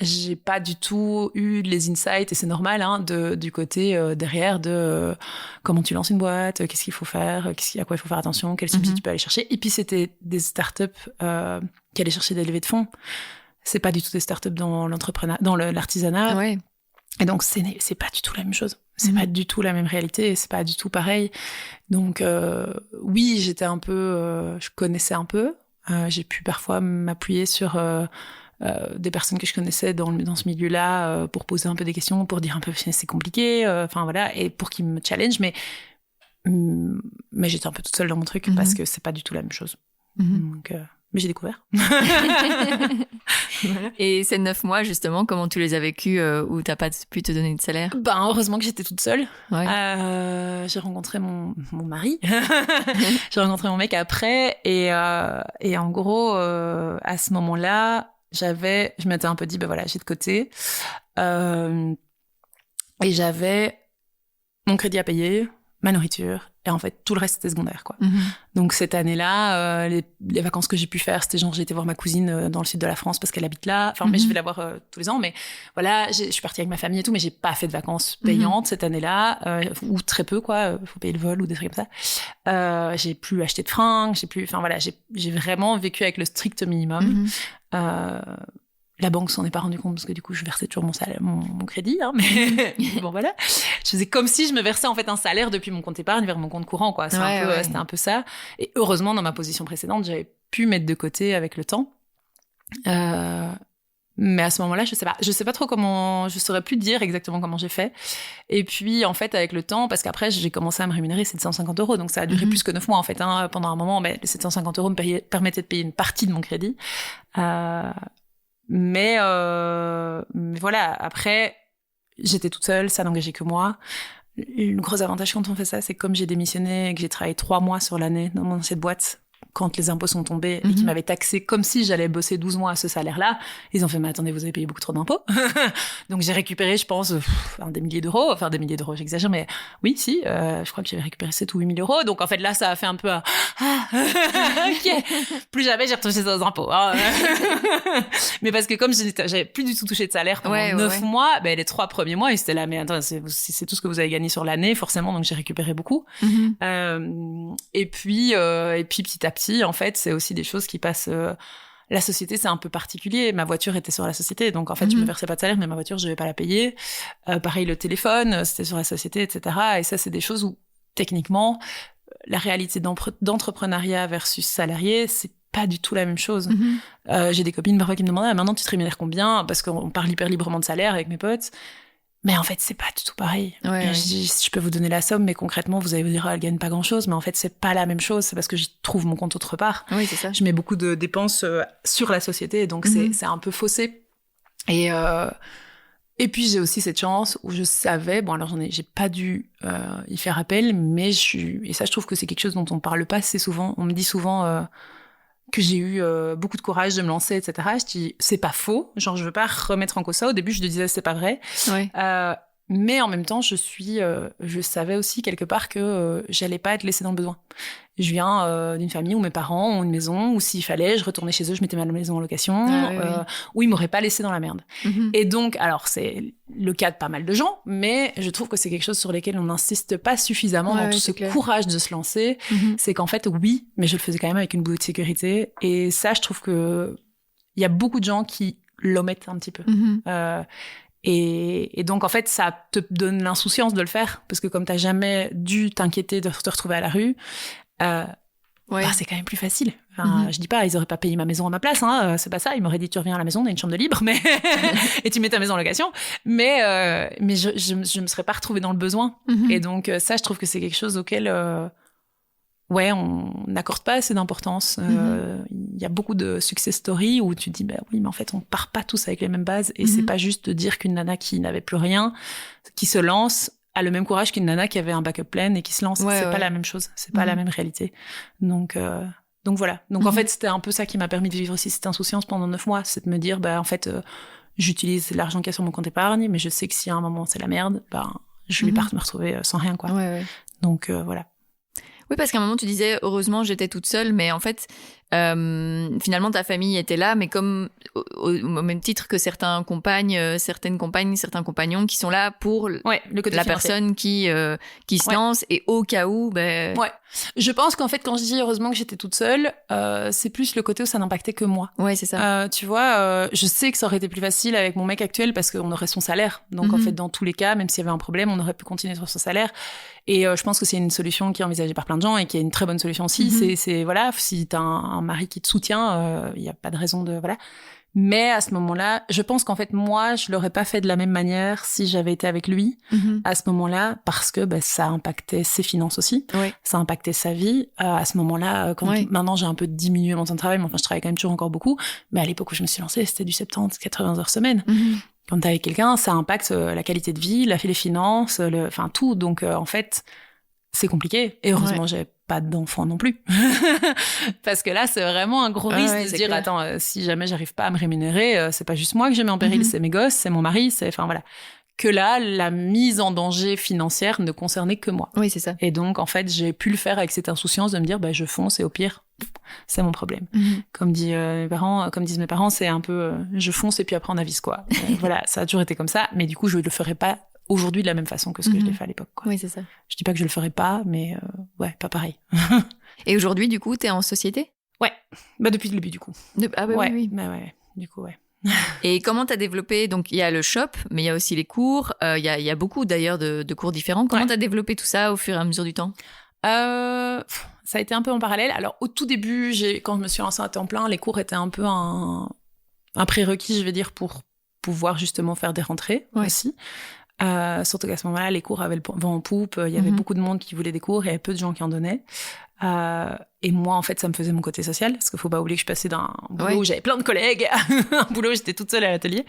j'ai pas du tout eu les insights, et c'est normal, hein, du côté derrière de comment tu lances une boîte, qu'est-ce qu'il faut faire, à quoi il faut faire attention, quel subside tu peux aller chercher. Et puis c'était des startups qui allaient chercher des levées de fonds. C'est pas du tout des startups dans l'entrepreneuriat, dans l'artisanat. Et donc c'est pas du tout la même chose. C'est pas du tout la même réalité, et c'est pas du tout pareil. Donc oui, j'étais un peu, je connaissais un peu. J'ai pu parfois m'appuyer sur des personnes que je connaissais dans ce milieu-là pour poser un peu des questions, pour dire un peu c'est compliqué, enfin voilà, et pour qu'ils me challenge, mais j'étais un peu toute seule dans mon truc parce que c'est pas du tout la même chose. Donc, mais j'ai découvert. Voilà. Et ces 9 mois, justement, comment tu les as vécus où t'as pas pu te donner de salaire? Heureusement que j'étais toute seule. J'ai rencontré mon mari. J'ai rencontré mon mec après, et en gros, à ce moment-là, je m'étais un peu dit, j'ai de côté. Et j'avais mon crédit à payer, ma nourriture, et en fait, tout le reste, c'était secondaire, quoi. Donc, cette année-là, les vacances que j'ai pu faire, c'était j'ai été voir ma cousine dans le sud de la France parce qu'elle habite là. Enfin, mais je vais la voir tous les ans. Mais voilà, je suis partie avec ma famille et tout, mais j'ai pas fait de vacances payantes cette année-là, ou très peu, quoi. Faut payer le vol ou des trucs comme ça. J'ai plus acheté de fringues, j'ai vraiment vécu avec le strict minimum. La banque s'en est pas rendu compte parce que du coup je versais toujours mon salaire, mon crédit, hein, mais bon voilà, je faisais comme si je me versais en fait un salaire depuis mon compte épargne vers mon compte courant, quoi. C'était un peu ça. Et heureusement, dans ma position précédente, j'avais pu mettre de côté avec le temps. Mais à ce moment-là, je sais pas trop comment, je saurais plus dire exactement comment j'ai fait. Et puis, en fait, avec le temps, parce qu'après, j'ai commencé à me rémunérer 750 €. Donc, ça a duré plus que 9 mois, en fait, hein. Pendant un moment, les 750 € me permettaient de payer une partie de mon crédit. Mais voilà, après, j'étais toute seule, ça n'engageait que moi. Le gros avantage quand on fait ça, c'est que comme j'ai démissionné et que j'ai travaillé 3 mois sur l'année dans cette boîte, quand les impôts sont tombés et qui m'avaient taxé comme si j'allais bosser 12 mois à ce salaire-là. Ils ont fait, mais attendez, vous avez payé beaucoup trop d'impôts. Donc j'ai récupéré, je pense, des milliers d'euros. Enfin, des milliers d'euros, j'exagère, mais oui, si. Je crois que j'avais récupéré 7 ou 8 000 euros. Donc en fait, là, ça a fait un peu ok, plus jamais j'ai retouché ça aux impôts. Hein. Mais parce que comme j'avais plus du tout touché de salaire pendant 9 mois, ben, les 3 premiers mois, ils étaient là, mais attends, c'est tout ce que vous avez gagné sur l'année, forcément, donc j'ai récupéré beaucoup. Et puis petit à petit, en fait, c'est aussi des choses qui passent. La société, c'est un peu particulier. Ma voiture était sur la société, donc en fait, je me versais pas de salaire, mais ma voiture, je vais pas la payer. Pareil, le téléphone, c'était sur la société, etc. Et ça, c'est des choses où, techniquement, la réalité d'entrepreneuriat versus salarié, c'est pas du tout la même chose. J'ai des copines parfois qui me demandent, maintenant, tu te rémunères combien? Parce qu'on parle hyper librement de salaire avec mes potes. Mais en fait, c'est pas du tout pareil. Je dis, je peux vous donner la somme, mais concrètement, vous allez vous dire, elle gagne pas grand-chose. Mais en fait, c'est pas la même chose. C'est parce que j'y trouve mon compte autre part. Oui, c'est ça. Je mets beaucoup de dépenses sur la société, donc c'est un peu faussé. Et puis, j'ai aussi cette chance où je savais, bon, alors j'ai pas dû y faire appel, mais et ça, je trouve que c'est quelque chose dont on parle pas assez souvent. On me dit souvent que j'ai eu beaucoup de courage de me lancer, etc. Je dis, c'est pas faux, genre je veux pas remettre en cause ça. Au début, je le disais, c'est pas vrai. Mais en même temps, je savais aussi quelque part que j'allais pas être laissée dans le besoin. Je viens d'une famille où mes parents ont une maison, où s'il fallait, je retournais chez eux, je mettais ma maison en location, où ils m'auraient pas laissée dans la merde. Et donc, alors c'est le cas de pas mal de gens, mais je trouve que c'est quelque chose sur lequel on n'insiste pas suffisamment dans tout ce courage de se lancer. C'est qu'en fait, oui, mais je le faisais quand même avec une boulot de sécurité. Et ça, je trouve que il y a beaucoup de gens qui l'omettent un petit peu. Et donc, en fait, ça te donne l'insouciance de le faire, parce que comme t'as jamais dû t'inquiéter de te retrouver à la rue, c'est quand même plus facile. Enfin, je dis pas, ils auraient pas payé ma maison à ma place, hein, c'est pas ça. Ils m'auraient dit, tu reviens à la maison, on a une chambre de libre, mais et tu mets ta maison en location. Mais je me serais pas retrouvée dans le besoin. Et donc, ça, je trouve que c'est quelque chose auquel on n'accorde pas assez d'importance. Il y a beaucoup de success stories où tu te dis, bah oui, mais en fait, on part pas tous avec les mêmes bases. Et c'est pas juste de dire qu'une nana qui n'avait plus rien, qui se lance, a le même courage qu'une nana qui avait un backup plan et qui se lance. C'est pas la même chose. C'est pas la même réalité. Donc voilà. Donc en fait, c'était un peu ça qui m'a permis de vivre aussi cette insouciance pendant 9 mois. C'est de me dire, bah en fait, j'utilise l'argent qu'il y a sur mon compte épargne, mais je sais que si à un moment c'est la merde, je vais pas me retrouver sans rien, quoi. Donc voilà. Oui, parce qu'à un moment, tu disais, heureusement, j'étais toute seule, mais en fait, finalement, ta famille était là, mais comme au même titre que certaines compagnes, certains compagnons qui sont là pour le côté la financier. Personne qui se lance, et au cas où... Je pense qu'en fait, quand je dis heureusement que j'étais toute seule, c'est plus le côté où ça n'impactait que moi. Ouais, c'est ça. Tu vois, je sais que ça aurait été plus facile avec mon mec actuel parce qu'on aurait son salaire. Donc en fait, dans tous les cas, même s'il y avait un problème, on aurait pu continuer sur son salaire. Et je pense que c'est une solution qui est envisagée par plein de gens et qui est une très bonne solution aussi. C'est voilà, si t'as un mari qui te soutient, il y a pas de raison de voilà. Mais à ce moment-là, je pense qu'en fait, moi, je l'aurais pas fait de la même manière si j'avais été avec lui à ce moment-là, parce que ça impactait ses finances aussi, ça impactait sa vie. À ce moment-là, maintenant j'ai un peu diminué mon temps de travail, mais enfin, je travaille quand même toujours encore beaucoup. Mais à l'époque où je me suis lancée, c'était du 70-80 heures semaine. Quand t'es avec quelqu'un, ça impacte la qualité de vie, les finances, enfin tout. Donc en fait, c'est compliqué. Et heureusement, j'avais pas d'enfant non plus. Parce que là, c'est vraiment un gros risque de se dire, attends, si jamais j'arrive pas à me rémunérer, c'est pas juste moi que je mets en péril, c'est mes gosses, c'est mon mari, enfin voilà. Que là, la mise en danger financière ne concernait que moi. Oui, c'est ça. Et donc, en fait, j'ai pu le faire avec cette insouciance de me dire, je fonce et au pire, c'est mon problème. Comme disent mes parents, c'est un peu, je fonce et puis après on avise, quoi. Voilà, ça a toujours été comme ça. Mais du coup, je le ferai pas aujourd'hui de la même façon que ce que je l'ai fait à l'époque, quoi. Oui, c'est ça. Je dis pas que je le ferai pas, mais pas pareil. Et aujourd'hui, du coup, t'es en société ? Ouais. Depuis le début, du coup. Oui. Du coup, ouais. Et comment t'as développé, donc il y a le shop, mais il y a aussi les cours, il y a beaucoup d'ailleurs de cours différents. Comment t'as développé tout ça au fur et à mesure du temps ? Ça a été un peu en parallèle. Alors au tout début, quand je me suis lancée à temps plein, les cours étaient un peu un prérequis, je vais dire, pour pouvoir justement faire des rentrées aussi. Surtout qu'à ce moment-là, les cours avaient le vent en poupe, il y avait beaucoup de monde qui voulait des cours, il y avait peu de gens qui en donnaient. Et moi, en fait, ça me faisait mon côté social, parce qu'il faut pas oublier que je passais d'un boulot où j'avais plein de collègues, un boulot où j'étais toute seule à l'atelier.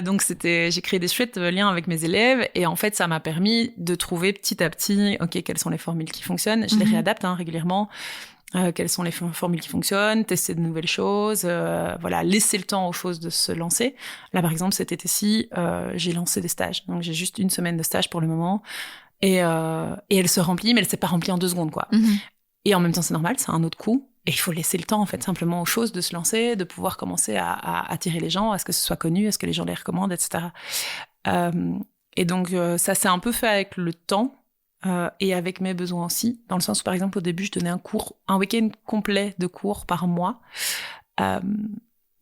Donc j'ai créé des chouettes liens avec mes élèves, et en fait, ça m'a permis de trouver petit à petit, quelles sont les formules qui fonctionnent. Je les réadapte régulièrement. quelles sont les formules qui fonctionnent, tester de nouvelles choses, voilà, laisser le temps aux choses de se lancer. Là, par exemple, cet été-ci, j'ai lancé des stages. Donc, j'ai juste 1 semaine de stage pour le moment. Et elle se remplit, mais elle s'est pas remplie en 2 secondes, quoi. Et en même temps, c'est normal, c'est un autre coup. Et il faut laisser le temps, en fait, simplement aux choses de se lancer, de pouvoir commencer à attirer les gens, à ce que ce soit connu, à ce que les gens les recommandent, etc. Et donc, ça s'est un peu fait avec le temps. Et avec mes besoins aussi, dans le sens où, par exemple, au début, je donnais un week-end complet de cours par mois,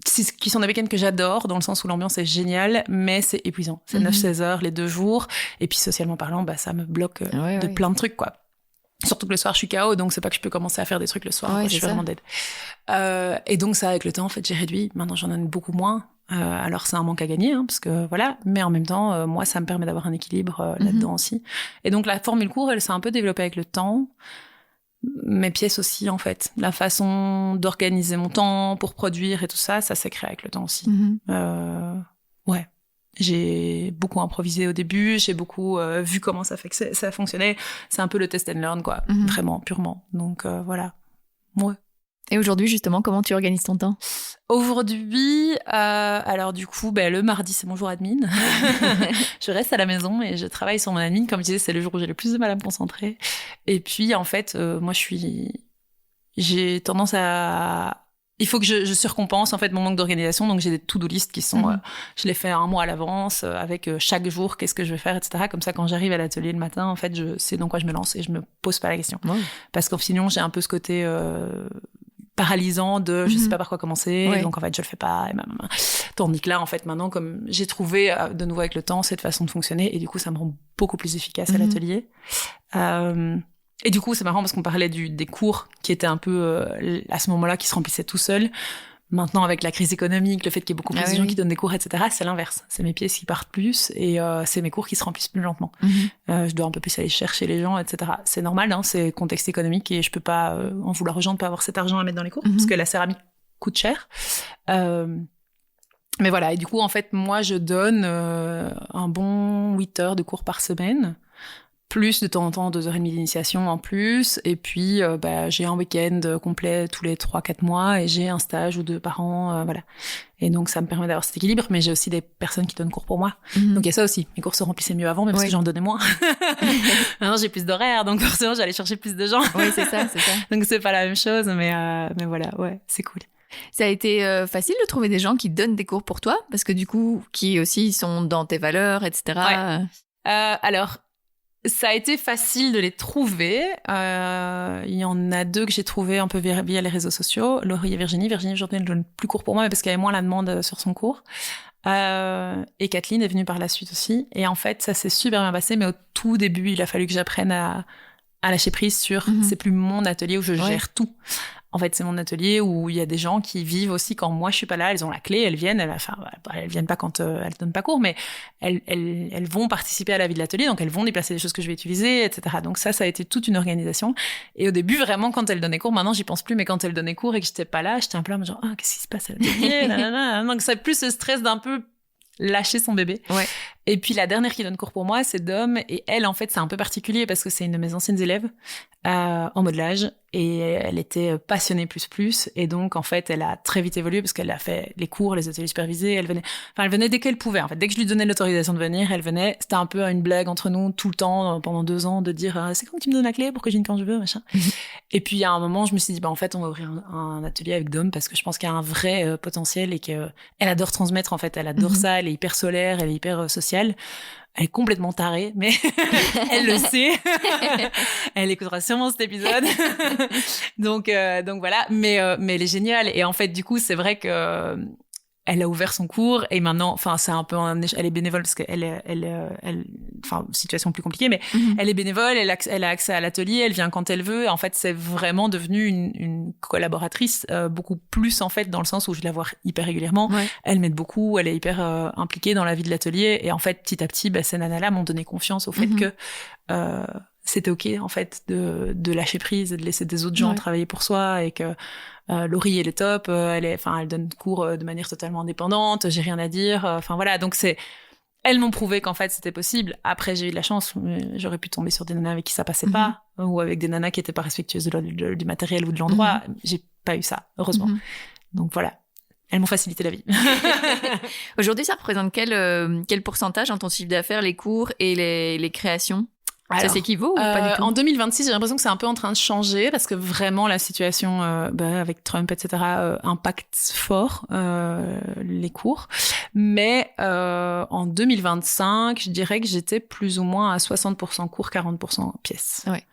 qui sont des week-ends que j'adore, dans le sens où l'ambiance est géniale, mais c'est épuisant. C'est 9-16 heures les 2 jours, et puis socialement parlant, ça me bloque plein de trucs, quoi. Surtout que le soir, je suis KO, donc c'est pas que je peux commencer à faire des trucs le soir, je suis vraiment dead. Et donc ça, avec le temps, en fait, j'ai réduit. Maintenant, j'en donne beaucoup moins. Alors c'est un manque à gagner, parce que voilà, mais en même temps, moi, ça me permet d'avoir un équilibre là-dedans aussi. Et donc la formule court, elle s'est un peu développée avec le temps. Mes pièces aussi, en fait. La façon d'organiser mon temps pour produire et tout ça, ça s'est créé avec le temps aussi. Ouais. J'ai beaucoup improvisé au début, j'ai beaucoup vu comment ça fonctionnait. C'est un peu le test and learn, quoi. Vraiment, purement. Donc voilà. Ouais. Et aujourd'hui, justement, comment tu organises ton temps ? Aujourd'hui, alors du coup, le mardi, c'est mon jour admin. Je reste à la maison et je travaille sur mon admin. Comme je disais, c'est le jour où j'ai le plus de mal à me concentrer. Et puis, en fait, moi, j'ai tendance à... Il faut que je surcompense, en fait, mon manque d'organisation. Donc, j'ai des to-do list qui sont... je les fais 1 mois à l'avance, avec chaque jour, qu'est-ce que je vais faire, etc. Comme ça, quand j'arrive à l'atelier le matin, en fait, je sais dans quoi je me lance et je me pose pas la question. Parce que sinon, j'ai un peu ce côté... paralysant de je sais pas par quoi commencer, donc en fait je le fais pas, tandis que là en fait maintenant, comme j'ai trouvé de nouveau avec le temps cette façon de fonctionner, et du coup ça me rend beaucoup plus efficace à l'atelier. Et du coup c'est marrant parce qu'on parlait des cours qui étaient un peu à ce moment-là qui se remplissaient tout seuls. Maintenant, avec la crise économique, le fait qu'il y ait beaucoup plus de gens qui donnent des cours, etc., c'est l'inverse. C'est mes pièces qui partent plus et c'est mes cours qui se remplissent plus lentement. Je dois un peu plus aller chercher les gens, etc. C'est normal, c'est contexte économique et je peux pas en vouloir aux gens de pas avoir cet argent à mettre dans les cours parce que la céramique coûte cher. Mais voilà, et du coup, en fait, moi, je donne un bon 8 heures de cours par semaine. Plus de temps en temps 2h30 d'initiation en plus, et puis j'ai un week-end complet tous les 3-4 mois et j'ai un stage ou 2 par an, voilà. Et donc ça me permet d'avoir cet équilibre, mais j'ai aussi des personnes qui donnent cours pour moi. Donc il y a ça aussi, mes cours se remplissaient mieux avant, mais parce que j'en donnais moins. Maintenant j'ai plus d'horaires, donc forcément j'allais chercher plus de gens. Oui, c'est ça. Donc c'est pas la même chose, mais voilà, ouais, c'est cool. Ça a été facile de trouver des gens qui donnent des cours pour toi, parce que du coup, qui aussi sont dans tes valeurs, etc. Alors, ça a été facile de les trouver. Il y en a 2 que j'ai trouvés un peu via les réseaux sociaux. Laurie et Virginie. Virginie, aujourd'hui, elle donne plus cours pour moi, mais parce qu'il y avait moins la demande sur son cours. Et Kathleen est venue par la suite aussi. Et en fait, ça s'est super bien passé, mais au tout début, il a fallu que j'apprenne à lâcher prise sur c'est plus mon atelier où je gère tout. En fait, c'est mon atelier où il y a des gens qui vivent aussi quand moi je suis pas là. Elles ont la clé, elles viennent. Elles viennent pas quand elles donnent pas cours, mais elles vont participer à la vie de l'atelier. Donc elles vont déplacer des choses que je vais utiliser, etc. Donc ça a été toute une organisation. Et au début, vraiment, quand elles donnaient cours, maintenant j'y pense plus, mais quand elles donnaient cours et que j'étais pas là, j'étais un peu là, genre qu'est-ce qui se passe à l'atelier, Donc c'est plus ce stress d'un peu lâcher son bébé. Et puis la dernière qui donne cours pour moi, c'est Dom, et elle, en fait, c'est un peu particulier parce que c'est une de mes anciennes élèves en modelage, et elle était passionnée plus, et donc en fait, elle a très vite évolué parce qu'elle a fait les cours, les ateliers supervisés, elle venait dès qu'elle pouvait. En fait, dès que je lui donnais l'autorisation de venir, elle venait. C'était un peu une blague entre nous tout le temps pendant 2 ans de dire c'est quand tu me donnes la clé pour que je vienne quand je veux, machin. Et puis à un moment, je me suis dit en fait, on va ouvrir un atelier avec Dom parce que je pense qu'il y a un vrai potentiel et que elle adore transmettre. En fait, elle adore ça. Elle est hyper solaire, elle est hyper sociale. Elle est complètement tarée, mais elle le sait. Elle écoutera sûrement cet épisode. donc voilà. Mais elle est géniale. Et en fait, du coup, c'est vrai que elle a ouvert son cours et maintenant, enfin, c'est un peu elle est bénévole parce qu'elle enfin, situation plus compliquée, mais elle est bénévole, elle a accès à l'atelier, elle vient quand elle veut. En fait, c'est vraiment devenu une collaboratrice, beaucoup plus, en fait, dans le sens où je la vois hyper régulièrement. Elle m'aide beaucoup, elle est hyper impliquée dans la vie de l'atelier. Et en fait, petit à petit, ces nanas-là m'ont donné confiance au fait que c'était OK, en fait, de lâcher prise et de laisser des autres gens travailler pour soi, et que Laurie, elle est top, elle donne cours de manière totalement indépendante, j'ai rien à dire, enfin voilà, donc c'est elles m'ont prouvé qu'en fait c'était possible. Après, j'ai eu de la chance, j'aurais pu tomber sur des nanas avec qui ça passait pas, ou avec des nanas qui étaient pas respectueuses du matériel ou de l'endroit. J'ai pas eu ça, heureusement. Donc voilà, elles m'ont facilité la vie. Aujourd'hui, ça représente quel pourcentage dans ton chiffre d'affaires, les cours et les créations? Alors, ça s'équivaut ou pas du tout? En 2026, j'ai l'impression que c'est un peu en train de changer parce que vraiment la situation avec Trump, etc., impacte fort les cours. Mais en 2025, je dirais que j'étais plus ou moins à 60% cours, 40% pièces. Ouais.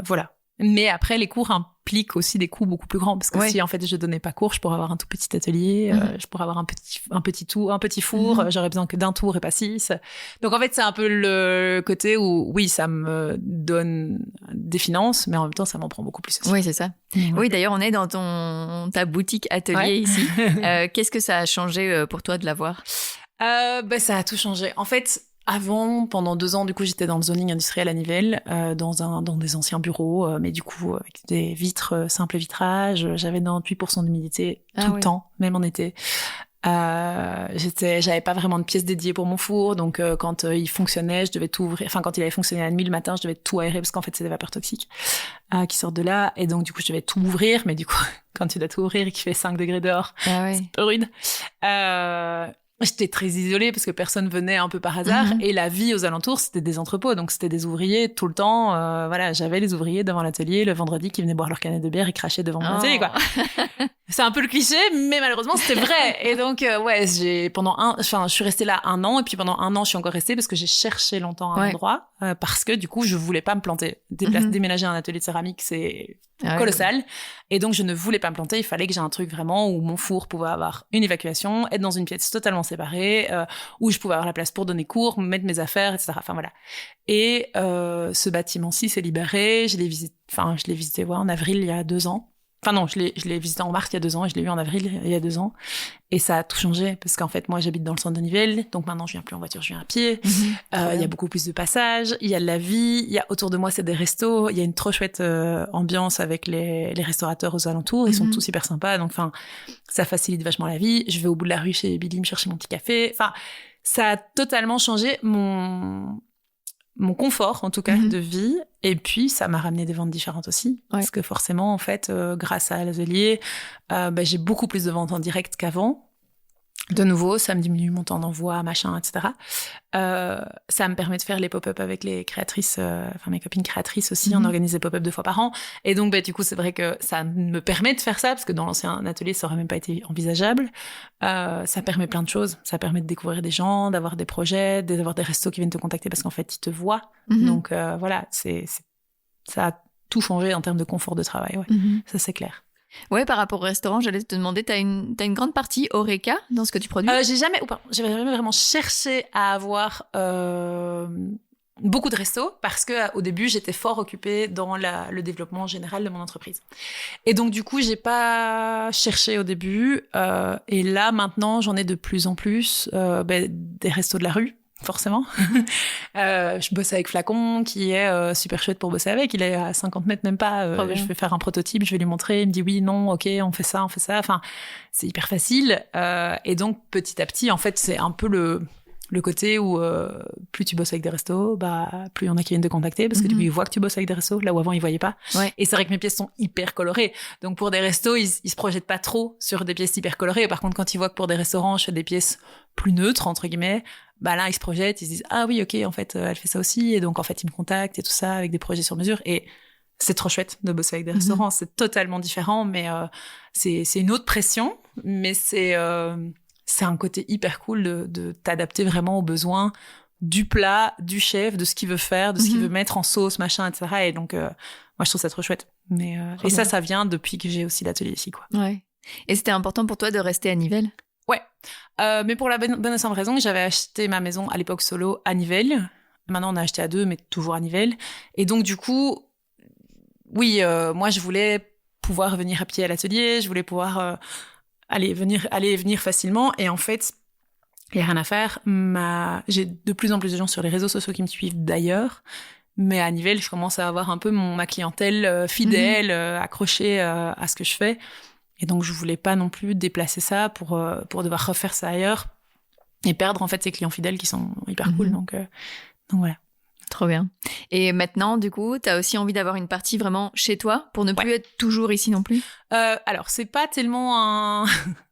Voilà. Mais après, les cours impliquent aussi des coûts beaucoup plus grands parce que si en fait je donnais pas cours, je pourrais avoir un tout petit atelier, je pourrais avoir un petit four, j'aurais besoin que d'un tour et pas 6. Donc en fait, c'est un peu le côté où oui, ça me donne des finances, mais en même temps, ça m'en prend beaucoup plus aussi. Oui, c'est ça. Oui, d'ailleurs, on est dans ta boutique atelier ici. Qu'est-ce que ça a changé pour toi de l'avoir? Ça a tout changé. En fait, avant, pendant 2 ans, du coup, j'étais dans le zoning industriel à Nivelles, dans des anciens bureaux, mais du coup, avec des vitres, simples vitrages. J'avais 98% d'humidité tout le temps, même en été. J'avais pas vraiment de pièces dédiées pour mon four, donc quand il fonctionnait, je devais tout ouvrir. Enfin, quand il avait fonctionné à la nuit, le matin, je devais tout aérer parce qu'en fait, c'est des vapeurs toxiques qui sortent de là, et donc du coup, je devais tout ouvrir. Mais du coup, quand tu dois tout ouvrir et qu'il fait 5 degrés dehors, c'est un peu rude. J'étais très isolée parce que personne venait un peu par hasard et la vie aux alentours, c'était des entrepôts, donc c'était des ouvriers tout le temps. Voilà, j'avais les ouvriers devant l'atelier le vendredi qui venaient boire leur canette de bière et cracher devant mon atelier, quoi. C'est un peu le cliché, mais malheureusement c'était vrai. Et donc je suis restée là 1 an et puis pendant 1 an je suis encore restée parce que j'ai cherché longtemps un endroit parce que du coup je voulais pas me planter. Déménager un atelier de céramike, c'est colossal. Et donc je ne voulais pas me planter. Il fallait que j'ai un truc vraiment où mon four pouvait avoir une évacuation, être dans une pièce totalement séparée, où je pouvais avoir la place pour donner cours, mettre mes affaires, etc. Enfin voilà. Et ce bâtiment-ci s'est libéré. Je l'ai visité en avril il y a 2 ans. Enfin non, je l'ai visité en mars il y a 2 ans et je l'ai eu en avril il y a 2 ans. Et ça a tout changé parce qu'en fait, moi, j'habite dans le centre de Nivelles. Donc maintenant, je viens plus en voiture, je viens à pied. Il y a beaucoup plus de passages. Il y a de la vie. Il y a autour de moi, c'est des restos. Il y a une trop chouette ambiance avec les restaurateurs aux alentours. Ils sont tous hyper sympas. Donc enfin, ça facilite vachement la vie. Je vais au bout de la rue chez Billy me chercher mon petit café. Enfin, ça a totalement changé mon confort, en tout cas, de vie. Et puis, ça m'a ramené des ventes différentes aussi. Parce que forcément, en fait, grâce à l'atelier, j'ai beaucoup plus de ventes en direct qu'avant. De nouveau, ça me diminue mon temps d'envoi, machin, etc. Ça me permet de faire les pop-up avec les créatrices, mes copines créatrices aussi. On organise des pop-up 2 fois par an. Et donc, du coup, c'est vrai que ça me permet de faire ça, parce que dans l'ancien atelier, ça aurait même pas été envisageable. Ça permet plein de choses. Ça permet de découvrir des gens, d'avoir des projets, d'avoir des restos qui viennent te contacter parce qu'en fait, ils te voient. Donc, voilà, ça a tout changé en termes de confort de travail. Ouais. Ça, c'est clair. Ouais, par rapport au restaurant, j'allais te demander, t'as une grande partie Horeca dans ce que tu produis? J'ai jamais vraiment cherché à avoir beaucoup de restos parce que au début, j'étais fort occupée dans le développement général de mon entreprise. Et donc, du coup, j'ai pas cherché au début. Et là, maintenant, j'en ai de plus en plus des restos de la rue. Forcément. Je bosse avec Flacon, qui est super chouette pour bosser avec. Il est à 50 mètres, même pas. Je vais faire un prototype, je vais lui montrer. Il me dit oui, non, ok, on fait ça. Enfin, c'est hyper facile. Et donc, petit à petit, en fait, c'est un peu le côté où plus tu bosses avec des restos, plus il y en a qui viennent te contacter parce que du coup, ils voient que tu bosses avec des restos, là où avant, ils voyaient pas. Ouais. Et c'est vrai que mes pièces sont hyper colorées. Donc, pour des restos, ils se projettent pas trop sur des pièces hyper colorées. Par contre, quand ils voient que pour des restaurants, je fais des pièces plus neutres, entre guillemets, là, ils se projettent, ils se disent « Ah oui, ok, en fait, elle fait ça aussi. » Et donc, en fait, ils me contactent et tout ça avec des projets sur mesure. Et c'est trop chouette de bosser avec des restaurants. C'est totalement différent, mais c'est une autre pression. Mais c'est un côté hyper cool de t'adapter vraiment aux besoins du plat, du chef, de ce qu'il veut faire, de ce qu'il veut mettre en sauce, machin, etc. Et donc, moi, je trouve ça trop chouette. Mais, et ça vient depuis que j'ai aussi l'atelier ici, quoi. Ouais. Et c'était important pour toi de rester à Nivelles? Ouais, mais pour la bonne et simple raison que j'avais acheté ma maison à l'époque solo à Nivelles. Maintenant, on a acheté à 2, mais toujours à Nivelles. Et donc, du coup, oui, moi, je voulais pouvoir venir à pied à l'atelier, je voulais pouvoir aller et venir facilement. Et en fait, il n'y a rien à faire. J'ai de plus en plus de gens sur les réseaux sociaux qui me suivent d'ailleurs. Mais à Nivelles, je commence à avoir un peu ma clientèle fidèle, accrochée à ce que je fais. Et donc, je voulais pas non plus déplacer ça pour devoir refaire ça ailleurs. et perdre en fait ces clients fidèles qui sont hyper cool. Donc voilà. Trop bien. Et maintenant, du coup, tu as aussi envie d'avoir une partie vraiment chez toi pour ne plus être toujours ici non plus? Alors, c'est pas tellement un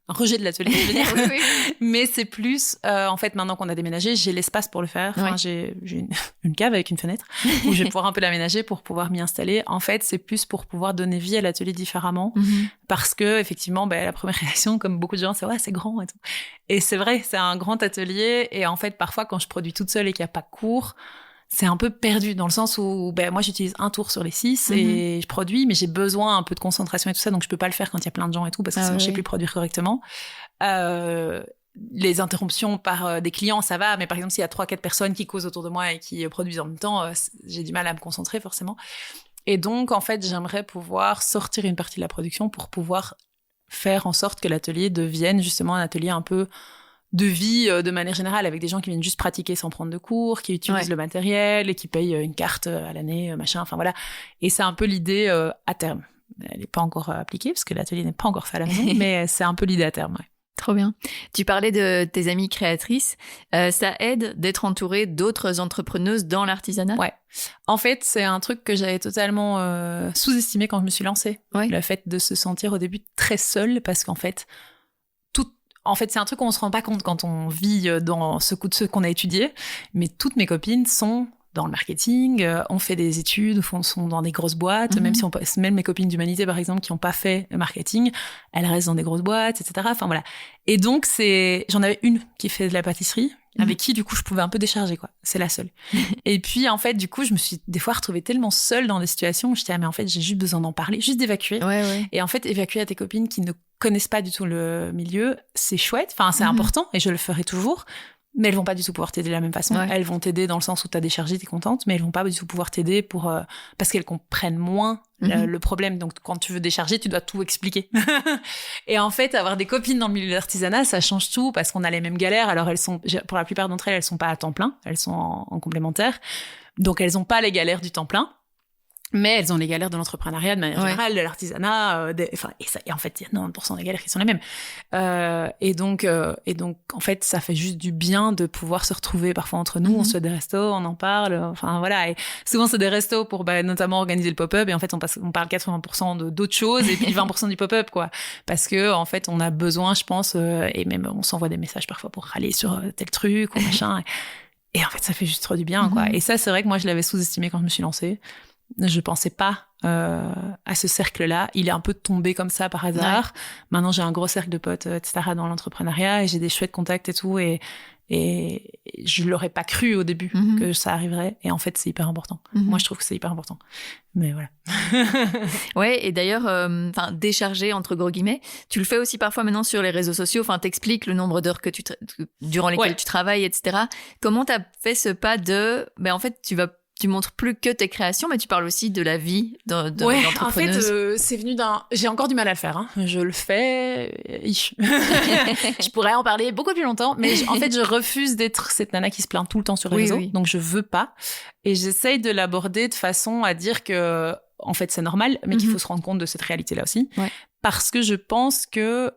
rejet de l'atelier, je veux dire. Oui. Mais c'est plus, en fait, maintenant qu'on a déménagé, j'ai l'espace pour le faire. Enfin, j'ai une cave avec une fenêtre où je vais pouvoir un peu l'aménager pour pouvoir m'y installer. En fait, c'est plus pour pouvoir donner vie à l'atelier différemment. Parce que, effectivement, la première réaction, comme beaucoup de gens, c'est « ouais, c'est grand » et tout. Et c'est vrai, c'est un grand atelier. Et en fait, parfois, quand je produis toute seule et qu'il n'y a pas cours, c'est un peu perdu dans le sens où moi j'utilise un tour sur les 6 et je produis, mais j'ai besoin un peu de concentration et tout ça, donc je peux pas le faire quand il y a plein de gens et tout parce que sinon je sais plus produire correctement. Les interruptions par des clients, ça va, mais par exemple s'il y a 3-4 personnes qui causent autour de moi et qui produisent en même temps, j'ai du mal à me concentrer forcément. Et donc en fait j'aimerais pouvoir sortir une partie de la production pour pouvoir faire en sorte que l'atelier devienne justement un atelier un peu de vie de manière générale, avec des gens qui viennent juste pratiquer sans prendre de cours, qui utilisent le matériel et qui payent une carte à l'année, machin, enfin voilà. Et c'est un peu l'idée à terme. Elle n'est pas encore appliquée, parce que l'atelier n'est pas encore fait à la maison, mais c'est un peu l'idée à terme, ouais. Trop bien. Tu parlais de tes amies créatrices. Ça aide d'être entourée d'autres entrepreneuses dans l'artisanat? Ouais. En fait, c'est un truc que j'avais totalement sous-estimé quand je me suis lancée. Ouais. Le fait de se sentir au début très seule, parce qu'en fait, c'est un truc qu'on se rend pas compte quand on vit dans ce qu'on a étudié. Mais toutes mes copines sont dans le marketing, ont fait des études, sont dans des grosses boîtes. Même mes copines d'humanité, par exemple, qui n'ont pas fait le marketing, elles restent dans des grosses boîtes, etc. Enfin voilà. Et donc j'en avais une qui fait de la pâtisserie, avec qui du coup je pouvais un peu décharger, quoi. C'est la seule. Et puis en fait, du coup, je me suis des fois retrouvée tellement seule dans des situations où j'étais mais en fait j'ai juste besoin d'en parler, juste d'évacuer. Ouais. Et en fait, évacuer à tes copines qui ne connaissent pas du tout le milieu, c'est chouette. Enfin, c'est important et je le ferai toujours. Mais elles vont pas du tout pouvoir t'aider de la même façon. Ouais. Elles vont t'aider dans le sens où t'as déchargé, t'es contente, mais elles vont pas du tout pouvoir t'aider parce qu'elles comprennent moins le problème. Donc, quand tu veux décharger, tu dois tout expliquer. Et en fait, avoir des copines dans le milieu de l'artisanat, ça change tout parce qu'on a les mêmes galères. Alors, pour la plupart d'entre elles, elles sont pas à temps plein. Elles sont en complémentaire. Donc, elles ont pas les galères du temps plein. Mais elles ont les galères de l'entrepreneuriat de manière générale, de l'artisanat, et en fait, il y a 90% des galères qui sont les mêmes. Et donc, en fait, ça fait juste du bien de pouvoir se retrouver parfois entre nous. On se fait des restos, on en parle. Enfin, voilà. Et souvent, c'est des restos pour, notamment organiser le pop-up. Et en fait, on parle 80% d'autres choses et puis 20% du pop-up, quoi. Parce que, en fait, on a besoin, je pense, et même on s'envoie des messages parfois pour râler sur tel truc ou machin. Et en fait, ça fait juste trop du bien, quoi. Et ça, c'est vrai que moi, je l'avais sous-estimé quand je me suis lancée. Je pensais pas à ce cercle-là. Il est un peu tombé comme ça par hasard. Ouais. Maintenant, j'ai un gros cercle de potes, etc. dans l'entrepreneuriat et j'ai des chouettes contacts et tout. Et je l'aurais pas cru au début que ça arriverait. Et en fait, c'est hyper important. Moi, je trouve que c'est hyper important. Mais voilà. Ouais, et d'ailleurs, décharger, entre gros guillemets, tu le fais aussi parfois maintenant sur les réseaux sociaux. Enfin, t'expliques le nombre d'heures que durant lesquelles tu travailles, etc. Comment t'as fait ce pas de... en fait, tu montres plus que tes créations, mais tu parles aussi de la vie d'entrepreneuse. En fait, c'est venu j'ai encore du mal à le faire. Hein. Je le fais... je pourrais en parler beaucoup plus longtemps, mais en fait, je refuse d'être cette nana qui se plaint tout le temps sur les réseaux. Donc, je veux pas. Et j'essaye de l'aborder de façon à dire que, en fait, c'est normal, mais qu'il faut se rendre compte de cette réalité-là aussi. Ouais. Parce que je pense que...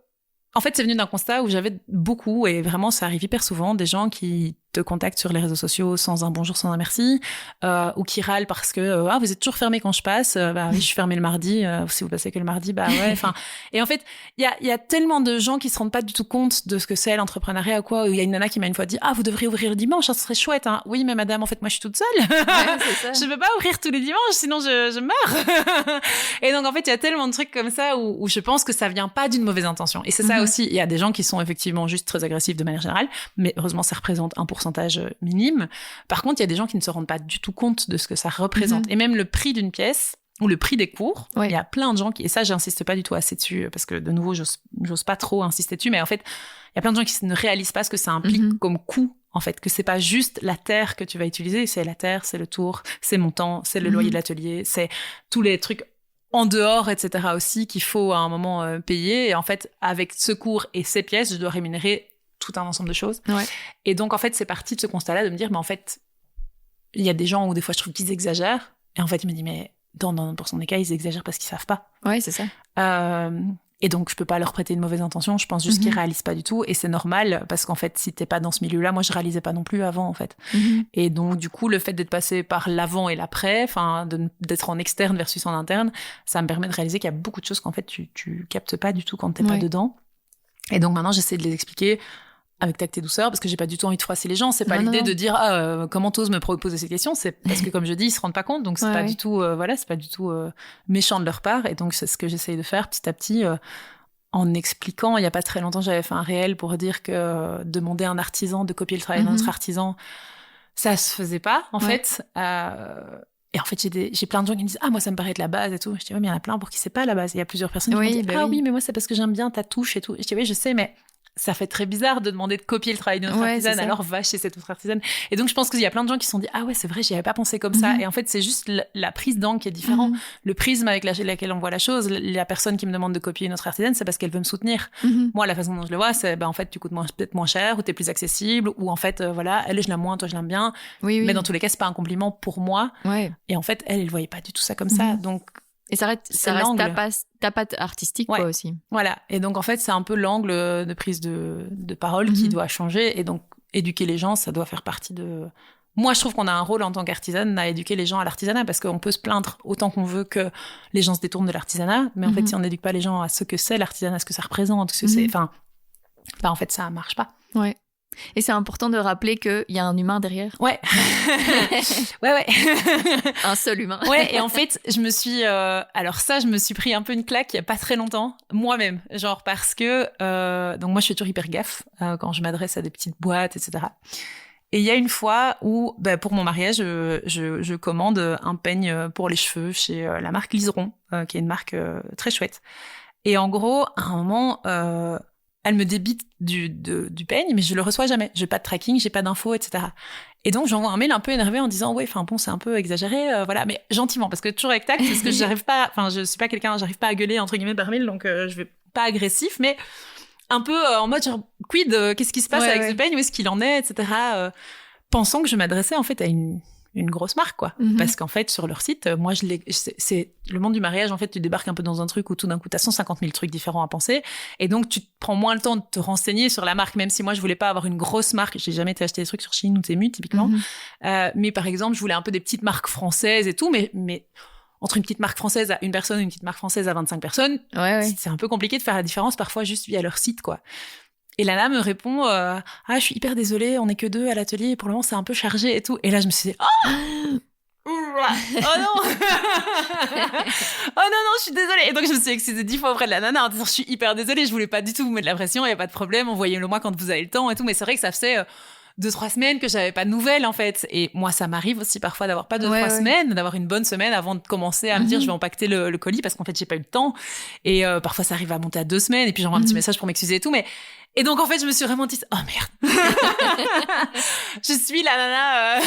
En fait, c'est venu d'un constat où j'avais beaucoup, et vraiment, ça arrive hyper souvent, des gens qui te contactent sur les réseaux sociaux sans un bonjour, sans un merci, ou qui râlent parce que vous êtes toujours fermé quand je passe. Oui, je suis fermée le mardi. Si vous passez que le mardi, ouais. Enfin, et en fait, il y a tellement de gens qui se rendent pas du tout compte de ce que c'est l'entrepreneuriat ou quoi. Il y a une nana qui m'a une fois dit vous devriez ouvrir le dimanche, ça serait chouette. Hein. Oui, mais madame, en fait, moi, je suis toute seule. Ouais, c'est ça. Je peux pas ouvrir tous les dimanches, sinon je meurs. Et donc, en fait, il y a tellement de trucs comme ça où je pense que ça vient pas d'une mauvaise intention. Et c'est ça aussi. Il y a des gens qui sont effectivement juste très agressifs de manière générale, mais heureusement, ça représente un pourcentage minime. Par contre, il y a des gens qui ne se rendent pas du tout compte de ce que ça représente. Et même le prix d'une pièce ou le prix des cours, il y a plein de gens et ça, j'insiste pas du tout assez dessus parce que de nouveau, j'ose pas trop insister dessus, mais en fait, il y a plein de gens qui ne réalisent pas ce que ça implique comme coût, en fait, que c'est pas juste la terre que tu vas utiliser, c'est la terre, c'est le tour, c'est mon temps, c'est le loyer de l'atelier, c'est tous les trucs en dehors, etc. aussi, qu'il faut à un moment payer. Et en fait, avec ce cours et ces pièces, je dois rémunérer tout un ensemble de choses. Ouais. Et donc, en fait, c'est parti de ce constat-là de me dire, mais en fait, il y a des gens où des fois, je trouve qu'ils exagèrent. Et en fait, je me dis, mais dans 90% des cas, ils exagèrent parce qu'ils savent pas. Ouais, c'est ça. Et donc, je peux pas leur prêter une mauvaise intention. Je pense juste qu'ils réalisent pas du tout. Et c'est normal, parce qu'en fait, si t'es pas dans ce milieu-là, moi, je réalisais pas non plus avant, en fait. Et donc, du coup, le fait d'être passé par l'avant et l'après, enfin, d'être en externe versus en interne, ça me permet de réaliser qu'il y a beaucoup de choses qu'en fait, tu captes pas du tout quand t'es pas dedans. Et donc, maintenant, j'essaie de les expliquer avec tact et douceur, parce que j'ai pas du tout envie de froisser les gens. C'est pas l'idée de dire comment t'oses me poser ces questions. C'est parce que, comme je dis, ils se rendent pas compte. Donc, c'est pas du tout, c'est pas du tout méchant de leur part. Et donc, c'est ce que j'essaye de faire petit à petit. En expliquant, il y a pas très longtemps, j'avais fait un réel pour dire que demander à un artisan de copier le travail d'un autre artisan, ça se faisait pas, en fait. Et en fait, j'ai plein de gens qui me disent moi, ça me paraît être la base et tout. Je dis mais il y en a plein pour qui c'est pas la base. Il y a plusieurs personnes qui me disent oui, mais moi, c'est parce que j'aime bien ta touche et tout. Je dis oui, je sais, mais ça fait très bizarre de demander de copier le travail d'une autre artisane, alors va chez cette autre artisane. Et donc, je pense qu'il y a plein de gens qui se sont dit ah ouais, c'est vrai, j'y avais pas pensé comme ça. Et en fait, c'est juste la prise d'angle qui est différente. Le prisme avec laquelle on voit la chose. La personne qui me demande de copier une autre artisane, c'est parce qu'elle veut me soutenir. Moi, la façon dont je le vois, c'est en fait, tu coûtes peut-être moins cher, ou t'es plus accessible, ou en fait, elle, je l'aime moins, toi, je l'aime bien. Mais dans tous les cas, c'est pas un compliment pour moi. Et en fait, elle voyait pas du tout ça comme ça. Donc, et ça reste ta patte artistique, quoi, aussi. Voilà. Et donc, en fait, c'est un peu l'angle de prise de parole qui doit changer. Et donc, éduquer les gens, ça doit faire partie de... Moi, je trouve qu'on a un rôle en tant qu'artisane à éduquer les gens à l'artisanat, parce qu'on peut se plaindre autant qu'on veut que les gens se détournent de l'artisanat. Mais en fait, si on n'éduque pas les gens à ce que c'est l'artisanat, ce que ça représente, ce que c'est... Enfin, en fait, ça marche pas. Ouais. Et c'est important de rappeler qu'il y a un humain derrière. Ouais. Un seul humain. Ouais, et en fait, je me suis pris un peu une claque il y a pas très longtemps, moi-même. Genre parce que, donc moi je fais toujours hyper gaffe quand je m'adresse à des petites boîtes, etc. Et il y a une fois où, pour mon mariage, je commande un peigne pour les cheveux chez la marque Liseron, qui est une marque très chouette. Et en gros, à un moment... elle me débite du peigne, mais je le reçois jamais. J'ai pas de tracking, j'ai pas d'infos, etc. Et donc, j'envoie un mail un peu énervé en disant, c'est un peu exagéré, voilà, mais gentiment, parce que toujours avec tact, parce que je suis pas quelqu'un, j'arrive pas à gueuler, entre guillemets, par mail, donc je vais pas agressif, mais un peu en mode, genre, quid, qu'est-ce qui se passe avec ce peigne, où est-ce qu'il en est, etc. Pensant que je m'adressais, en fait, à une grosse marque, quoi. Parce qu'en fait, sur leur site, moi, c'est le monde du mariage, en fait, tu débarques un peu dans un truc où tout d'un coup, t'as 150 000 trucs différents à penser. Et donc, tu prends moins le temps de te renseigner sur la marque, même si moi, je voulais pas avoir une grosse marque. J'ai jamais été acheter des trucs sur Shein ou Temu, typiquement. Mais par exemple, je voulais un peu des petites marques françaises et tout, mais entre une petite marque française à une personne et une petite marque française à 25 personnes, c'est un peu compliqué de faire la différence, parfois, juste via leur site, quoi. Et Lana me répond je suis hyper désolée, on n'est que 2 à l'atelier, pour le moment c'est un peu chargé et tout. Et là je me suis dit oh non oh non, je suis désolée. Et donc je me suis excusée 10 fois auprès de la nana en disant je suis hyper désolée, je voulais pas du tout vous mettre la pression, il y a pas de problème, envoyez-le moi quand vous avez le temps et tout. Mais c'est vrai que ça faisait 2-3 semaines que j'avais pas de nouvelles en fait. Et moi ça m'arrive aussi parfois d'avoir pas 2-3 semaines, d'avoir une bonne semaine avant de commencer à me dire je vais empaqueter le colis, parce qu'en fait j'ai pas eu le temps. Et parfois ça arrive à monter à 2 semaines et puis j'envoie un petit message pour m'excuser et tout. Et donc, en fait, je me suis vraiment dit, oh merde, je suis la nana,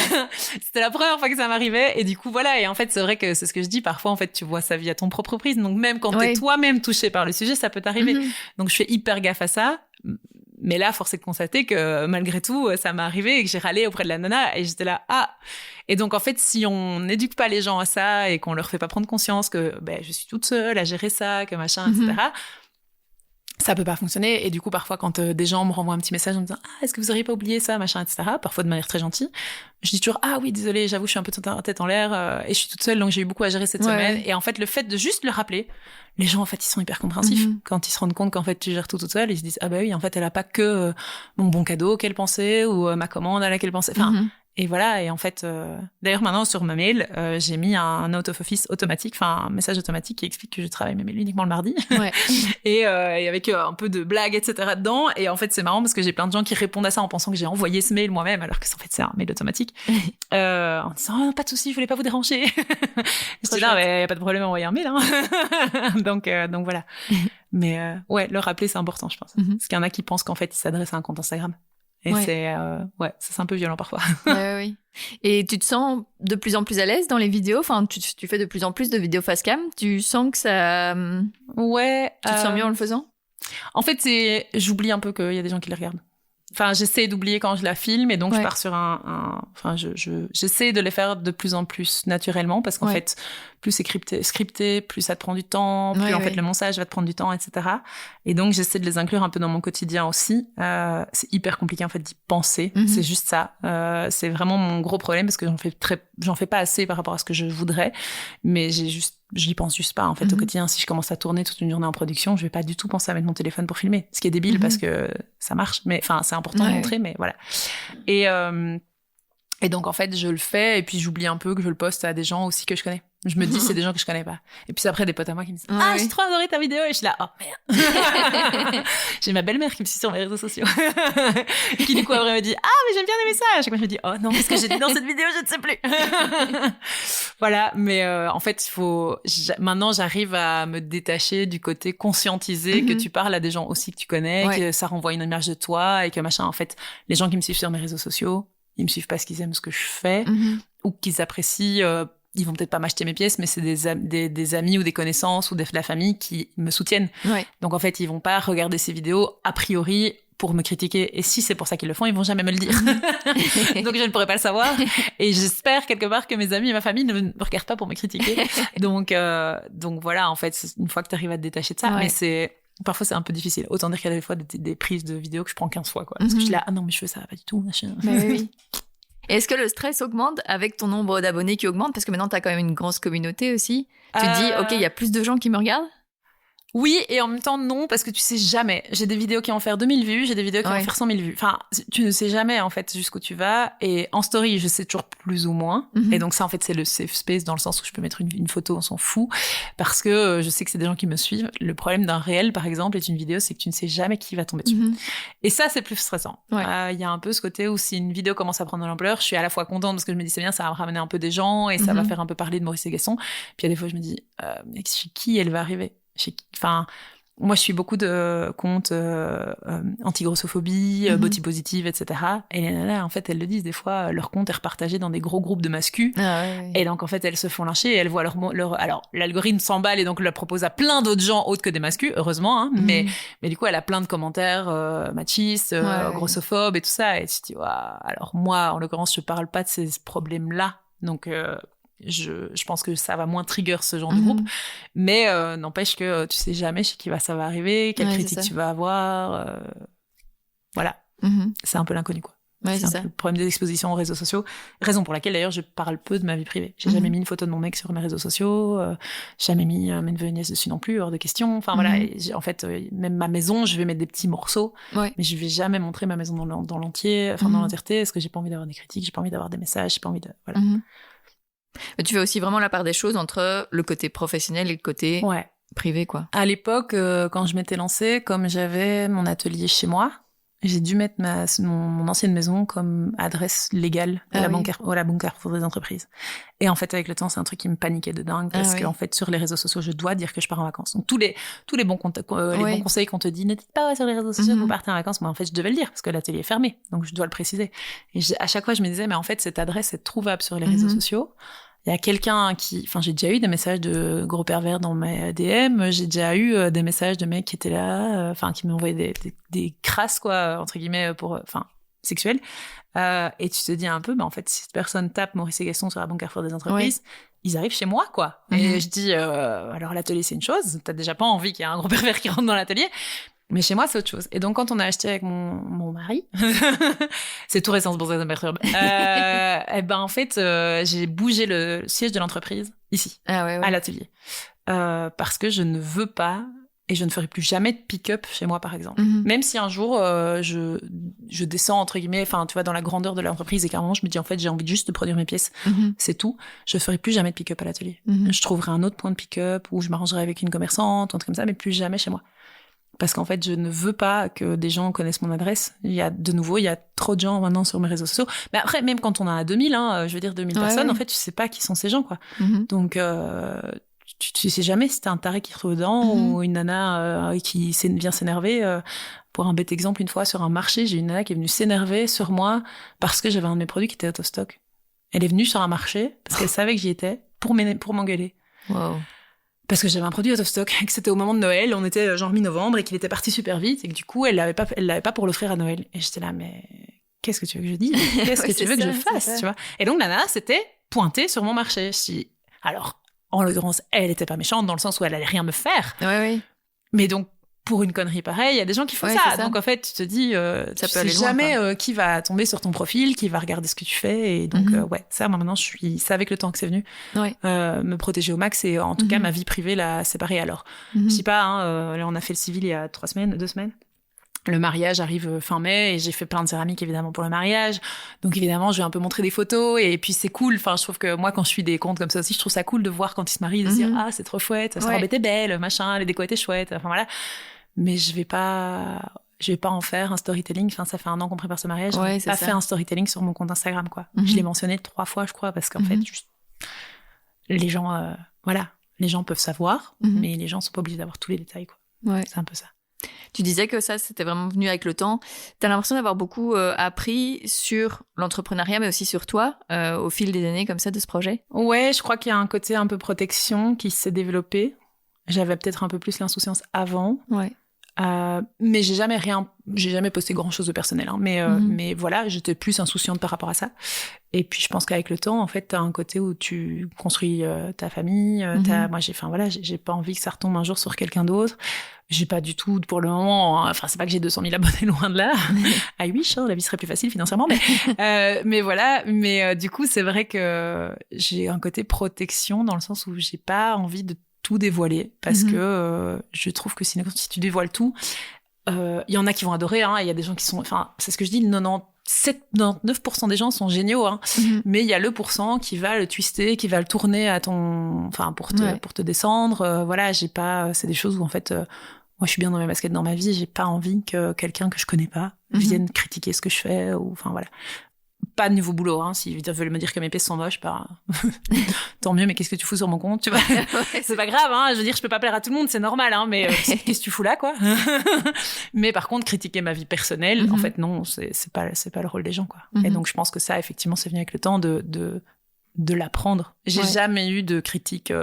c'était la première fois que ça m'arrivait. Et du coup, voilà. Et en fait, c'est vrai que c'est ce que je dis. Parfois, en fait, tu vois sa vie à ton propre prisme. Donc, même quand t'es toi-même touché par le sujet, ça peut t'arriver. Donc, je fais hyper gaffe à ça. Mais là, force est de constater que malgré tout, ça m'est arrivé et que j'ai râlé auprès de la nana. Et j'étais là, Et donc, en fait, si on n'éduque pas les gens à ça et qu'on leur fait pas prendre conscience que je suis toute seule à gérer ça, que machin, etc., ça peut pas fonctionner. Et du coup, parfois, quand des gens me renvoient un petit message en me disant « est-ce que vous auriez pas oublié ça ?» machin, etc. Parfois de manière très gentille. Je dis toujours « oui, désolée, j'avoue, je suis un peu tête en l'air et je suis toute seule, donc j'ai eu beaucoup à gérer cette semaine. » Et en fait, le fait de juste le rappeler, les gens, en fait, ils sont hyper compréhensifs. Quand ils se rendent compte qu'en fait, tu gères tout toute seule, ils se disent « oui, en fait, elle a pas que mon bon cadeau qu'elle pensait ou ma commande à laquelle pensait. » Enfin, et voilà. Et en fait, d'ailleurs, maintenant, sur ma mail, j'ai mis un out of office automatique, enfin, un message automatique qui explique que je travaille mes mails uniquement le mardi. Et avec un peu de blague, etc. dedans. Et en fait, c'est marrant parce que j'ai plein de gens qui répondent à ça en pensant que j'ai envoyé ce mail moi-même, alors que en fait, c'est un mail automatique. En disant, pas de souci, je voulais pas vous déranger. Je dis, non, mais y a pas de problème à envoyer un mail, hein. donc voilà. Mais, le rappeler, c'est important, je pense. Parce qu'il y en a qui pensent qu'en fait, ils s'adressent à un compte Instagram. Et c'est un peu violent parfois. Oui. Et tu te sens de plus en plus à l'aise dans les vidéos? Enfin, tu fais de plus en plus de vidéos face cam. Tu sens que ça... Tu te sens mieux en le faisant? En fait, j'oublie un peu qu'il y a des gens qui les regardent. Enfin, j'essaie d'oublier quand je la filme et donc je pars sur enfin, j'essaie de les faire de plus en plus naturellement parce qu'en fait, plus c'est scripté, plus ça te prend du temps, plus en fait le montage va te prendre du temps, etc. Et donc, j'essaie de les inclure un peu dans mon quotidien aussi. C'est hyper compliqué en fait d'y penser. C'est juste ça. C'est vraiment mon gros problème parce que j'en fais pas assez par rapport à ce que je voudrais. Mais j'y pense juste pas en fait au quotidien. Si je commence à tourner toute une journée en production, je vais pas du tout penser à mettre mon téléphone pour filmer. Ce qui est débile parce que ça marche. Mais enfin, c'est important de montrer, mais voilà. Et donc, en fait, je le fais et puis j'oublie un peu que je le poste à des gens aussi que je connais. Je me dis, c'est des gens que je connais pas. Et puis après, des potes à moi qui me disent, j'ai trop adoré ta vidéo. Et je suis là, oh merde. J'ai ma belle-mère qui me suit sur mes réseaux sociaux. Et qui du coup après me dit, mais j'aime bien les messages. Et moi, je me dis, oh non, qu'est-ce que j'ai dit dans cette vidéo, je ne sais plus. Voilà. Mais en fait, maintenant, j'arrive à me détacher du côté conscientiser que tu parles à des gens aussi que tu connais, que ça renvoie une image de toi et que machin. En fait, les gens qui me suivent sur mes réseaux sociaux, ils me suivent parce qu'ils aiment ce que je fais ou qu'ils apprécient. Ils vont peut-être pas m'acheter mes pièces, mais c'est des amis ou des connaissances ou de la famille qui me soutiennent. Donc en fait, ils vont pas regarder ces vidéos a priori pour me critiquer. Et si c'est pour ça qu'ils le font, ils vont jamais me le dire. Donc je ne pourrais pas le savoir. Et j'espère quelque part que mes amis et ma famille ne me regardent pas pour me critiquer. Donc voilà, en fait, une fois que tu arrives à te détacher de ça, mais parfois c'est un peu difficile. Autant dire qu'il y a des fois des prises de vidéos que je prends 15 fois, quoi. Parce que je suis là, non, mais je fais ça, pas du tout, machin. Mais oui. Et est-ce que le stress augmente avec ton nombre d'abonnés qui augmente? Parce que maintenant, tu as quand même une grosse communauté aussi. Tu te dis, OK, il y a plus de gens qui me regardent? Oui, et en même temps, non, parce que tu sais jamais. J'ai des vidéos qui vont faire 2000 vues, j'ai des vidéos qui vont faire 100 000 vues. Enfin, tu ne sais jamais, en fait, jusqu'où tu vas. Et en story, je sais toujours plus ou moins. Et donc ça, en fait, c'est le safe space dans le sens où je peux mettre une photo, on s'en fout. Parce que je sais que c'est des gens qui me suivent. Le problème d'un réel, par exemple, et d'une vidéo, c'est que tu ne sais jamais qui va tomber dessus. Et ça, c'est plus stressant. Il y a un peu ce côté où si une vidéo commence à prendre de l'ampleur, je suis à la fois contente parce que je me dis, c'est bien, ça va me ramener un peu des gens et ça va faire un peu parler de Maurice et Gaston. Puis il y a des fois, je me dis, chez qui elle va arriver? Enfin... Moi, je suis beaucoup de comptes anti-grossophobie, body positive, etc. Et les nanas, en fait, elles le disent, des fois, leur compte est repartagé dans des gros groupes de mascus. Et donc, en fait, elles se font lyncher et elles voient alors, l'algorithme s'emballe et donc le propose à plein d'autres gens autres que des mascus, heureusement, hein, mais du coup, elle a plein de commentaires machistes, grossophobes et tout ça. Et tu te dis, alors moi, en l'occurrence, je parle pas de ces problèmes-là. Donc, je pense que ça va moins trigger ce genre de groupe, mais n'empêche que tu sais jamais chez qui ça va arriver, quelle critique tu vas avoir, voilà. C'est un peu l'inconnu, quoi. C'est un peu le problème des expositions aux réseaux sociaux, raison pour laquelle d'ailleurs je parle peu de ma vie privée. J'ai jamais mis une photo de mon mec sur mes réseaux sociaux, jamais mis mes neveux et nièces dessus non plus, hors de question. Enfin voilà, en fait, même ma maison, je vais mettre des petits morceaux, mais je vais jamais montrer ma maison dans l'entier, enfin dans l'entièreté, parce que j'ai pas envie d'avoir des critiques, j'ai pas envie d'avoir des messages, j'ai pas envie de... Voilà. Mais tu fais aussi vraiment la part des choses entre le côté professionnel et le côté privé, quoi. À l'époque, quand je m'étais lancée, comme j'avais mon atelier chez moi, j'ai dû mettre mon ancienne maison comme adresse légale à la banque Carrefour des entreprises. Et en fait, avec le temps, c'est un truc qui me paniquait de dingue parce qu'en fait, sur les réseaux sociaux, je dois dire que je pars en vacances. Donc tous les bons bons conseils qu'on te dit, ne dites pas sur les réseaux sociaux que vous partez en vacances. Moi, en fait, je devais le dire parce que l'atelier est fermé, donc je dois le préciser. Et à chaque fois, je me disais, mais en fait, cette adresse est trouvable sur les réseaux sociaux. Il y a quelqu'un j'ai déjà eu des messages de gros pervers dans mes DM, j'ai déjà eu des messages de mecs qui étaient là, qui m'envoyaient des crasses, quoi, entre guillemets, sexuelles. Et tu te dis un peu, en fait, si cette personne tape Maurice et Gaston sur la banque Carrefour des entreprises, ils arrivent chez moi, quoi. Et je dis, alors l'atelier, c'est une chose, t'as déjà pas envie qu'il y ait un gros pervers qui rentre dans l'atelier. Mais chez moi, c'est autre chose. Et donc, quand on a acheté avec mon mari, c'est tout récent, c'est pour ça que ça me perturbe. En fait, j'ai bougé le siège de l'entreprise ici, à l'atelier. Parce que je ne veux pas, et je ne ferai plus jamais de pick-up chez moi, par exemple. Même si un jour, je descends, entre guillemets, tu vois, dans la grandeur de l'entreprise, et qu'à un moment, je me dis, en fait, j'ai envie juste de produire mes pièces. C'est tout. Je ferai plus jamais de pick-up à l'atelier. Je trouverai un autre point de pick-up, où je m'arrangerai avec une commerçante, ou un truc comme ça, mais plus jamais chez moi. Parce qu'en fait, je ne veux pas que des gens connaissent mon adresse. Il y a trop de gens maintenant sur mes réseaux sociaux. Mais après, même quand on a 2000, je veux dire 2000 personnes, en fait, tu sais pas qui sont ces gens, quoi. Donc, tu sais jamais si t'es un taré qui retrouve dedans ou une nana qui vient s'énerver. Pour un bête exemple, une fois, sur un marché, j'ai une nana qui est venue s'énerver sur moi parce que j'avais un de mes produits qui était out of stock. Elle est venue sur un marché parce qu'elle savait que j'y étais pour m'engueuler. Wow. parce que j'avais un produit out of stock, et que c'était au moment de Noël, on était genre mi-novembre, et qu'il était parti super vite, et que du coup, elle l'avait pas pour l'offrir à Noël. Et j'étais là, mais qu'est-ce que tu veux que je dise? Qu'est-ce que tu veux que je fasse, tu vois? Et donc, la nana s'était pointée sur mon marché. Alors, en l'occurrence, elle était pas méchante, dans le sens où elle allait rien me faire. Ouais. Mais donc, pour une connerie pareille, il y a des gens qui font ça. Donc, en fait, tu te dis, ça tu peut sais aller loin, jamais qui va tomber sur ton profil, qui va regarder ce que tu fais. Et donc, ouais, ça, moi, maintenant, c'est avec le temps que c'est venu. Ouais. Me protéger au max. Et en tout cas, ma vie privée l'a séparée. Alors, je sais pas, là, on a fait le civil il y a 2 semaines. Le mariage arrive fin mai et j'ai fait plein de céramique évidemment pour le mariage. Donc évidemment, je vais un peu montrer des photos et puis c'est cool. Enfin, je trouve que moi, quand je suis des comptes comme ça aussi, je trouve ça cool de voir quand ils se marient, de se dire ah c'est trop chouette, sa robe était belle, machin, les décos étaient chouettes. Enfin voilà. Mais je vais pas en faire un storytelling. Enfin, ça fait 1 an qu'on prépare ce mariage. Ouais, je vais pas faire un storytelling sur mon compte Instagram quoi. Je l'ai mentionné 3 fois je crois parce qu'en fait, juste les gens, les gens peuvent savoir, mais les gens sont pas obligés d'avoir tous les détails quoi. Ouais. C'est un peu ça. Tu disais que ça, c'était vraiment venu avec le temps. T'as l'impression d'avoir beaucoup appris sur l'entrepreneuriat, mais aussi sur toi, au fil des années comme ça de ce projet? Ouais, je crois qu'il y a un côté un peu protection qui s'est développé. J'avais peut-être un peu plus l'insouciance avant. Ouais. Mais j'ai jamais posté grand chose de personnel. Hein. Mais voilà, j'étais plus insouciante par rapport à ça. Et puis je pense qu'avec le temps, en fait, t'as un côté où tu construis ta famille. Moi, j'ai pas envie que ça retombe un jour sur quelqu'un d'autre. J'ai pas du tout, pour le moment, enfin, c'est pas que j'ai 200 000 abonnés, loin de là. I wish, la vie serait plus facile financièrement, mais voilà. Mais du coup, c'est vrai que j'ai un côté protection dans le sens où j'ai pas envie de tout dévoiler parce que je trouve que sinon, si tu dévoiles tout, il y en a qui vont adorer, hein, et il y a des gens qui sont, enfin, c'est ce que je dis, 99% des gens sont géniaux, hein, mais il y a le % qui va le twister, qui va le tourner à pour te descendre. Voilà, j'ai pas, c'est des choses où en fait, moi je suis bien dans mes baskets dans ma vie, j'ai pas envie que quelqu'un que je connais pas vienne critiquer ce que je fais, ou enfin voilà. Pas de nouveau boulot, hein. S'ils veulent me dire que mes pièces sont moches, tant mieux, mais qu'est-ce que tu fous sur mon compte, tu vois? C'est pas grave, hein. Je veux dire, je peux pas plaire à tout le monde, c'est normal, hein, mais qu'est-ce que tu fous là, quoi? Mais par contre, critiquer ma vie personnelle, en fait, non, c'est pas le rôle des gens, quoi. Et donc, je pense que ça, effectivement, c'est venu avec le temps de l'apprendre. J'ai jamais eu de critique,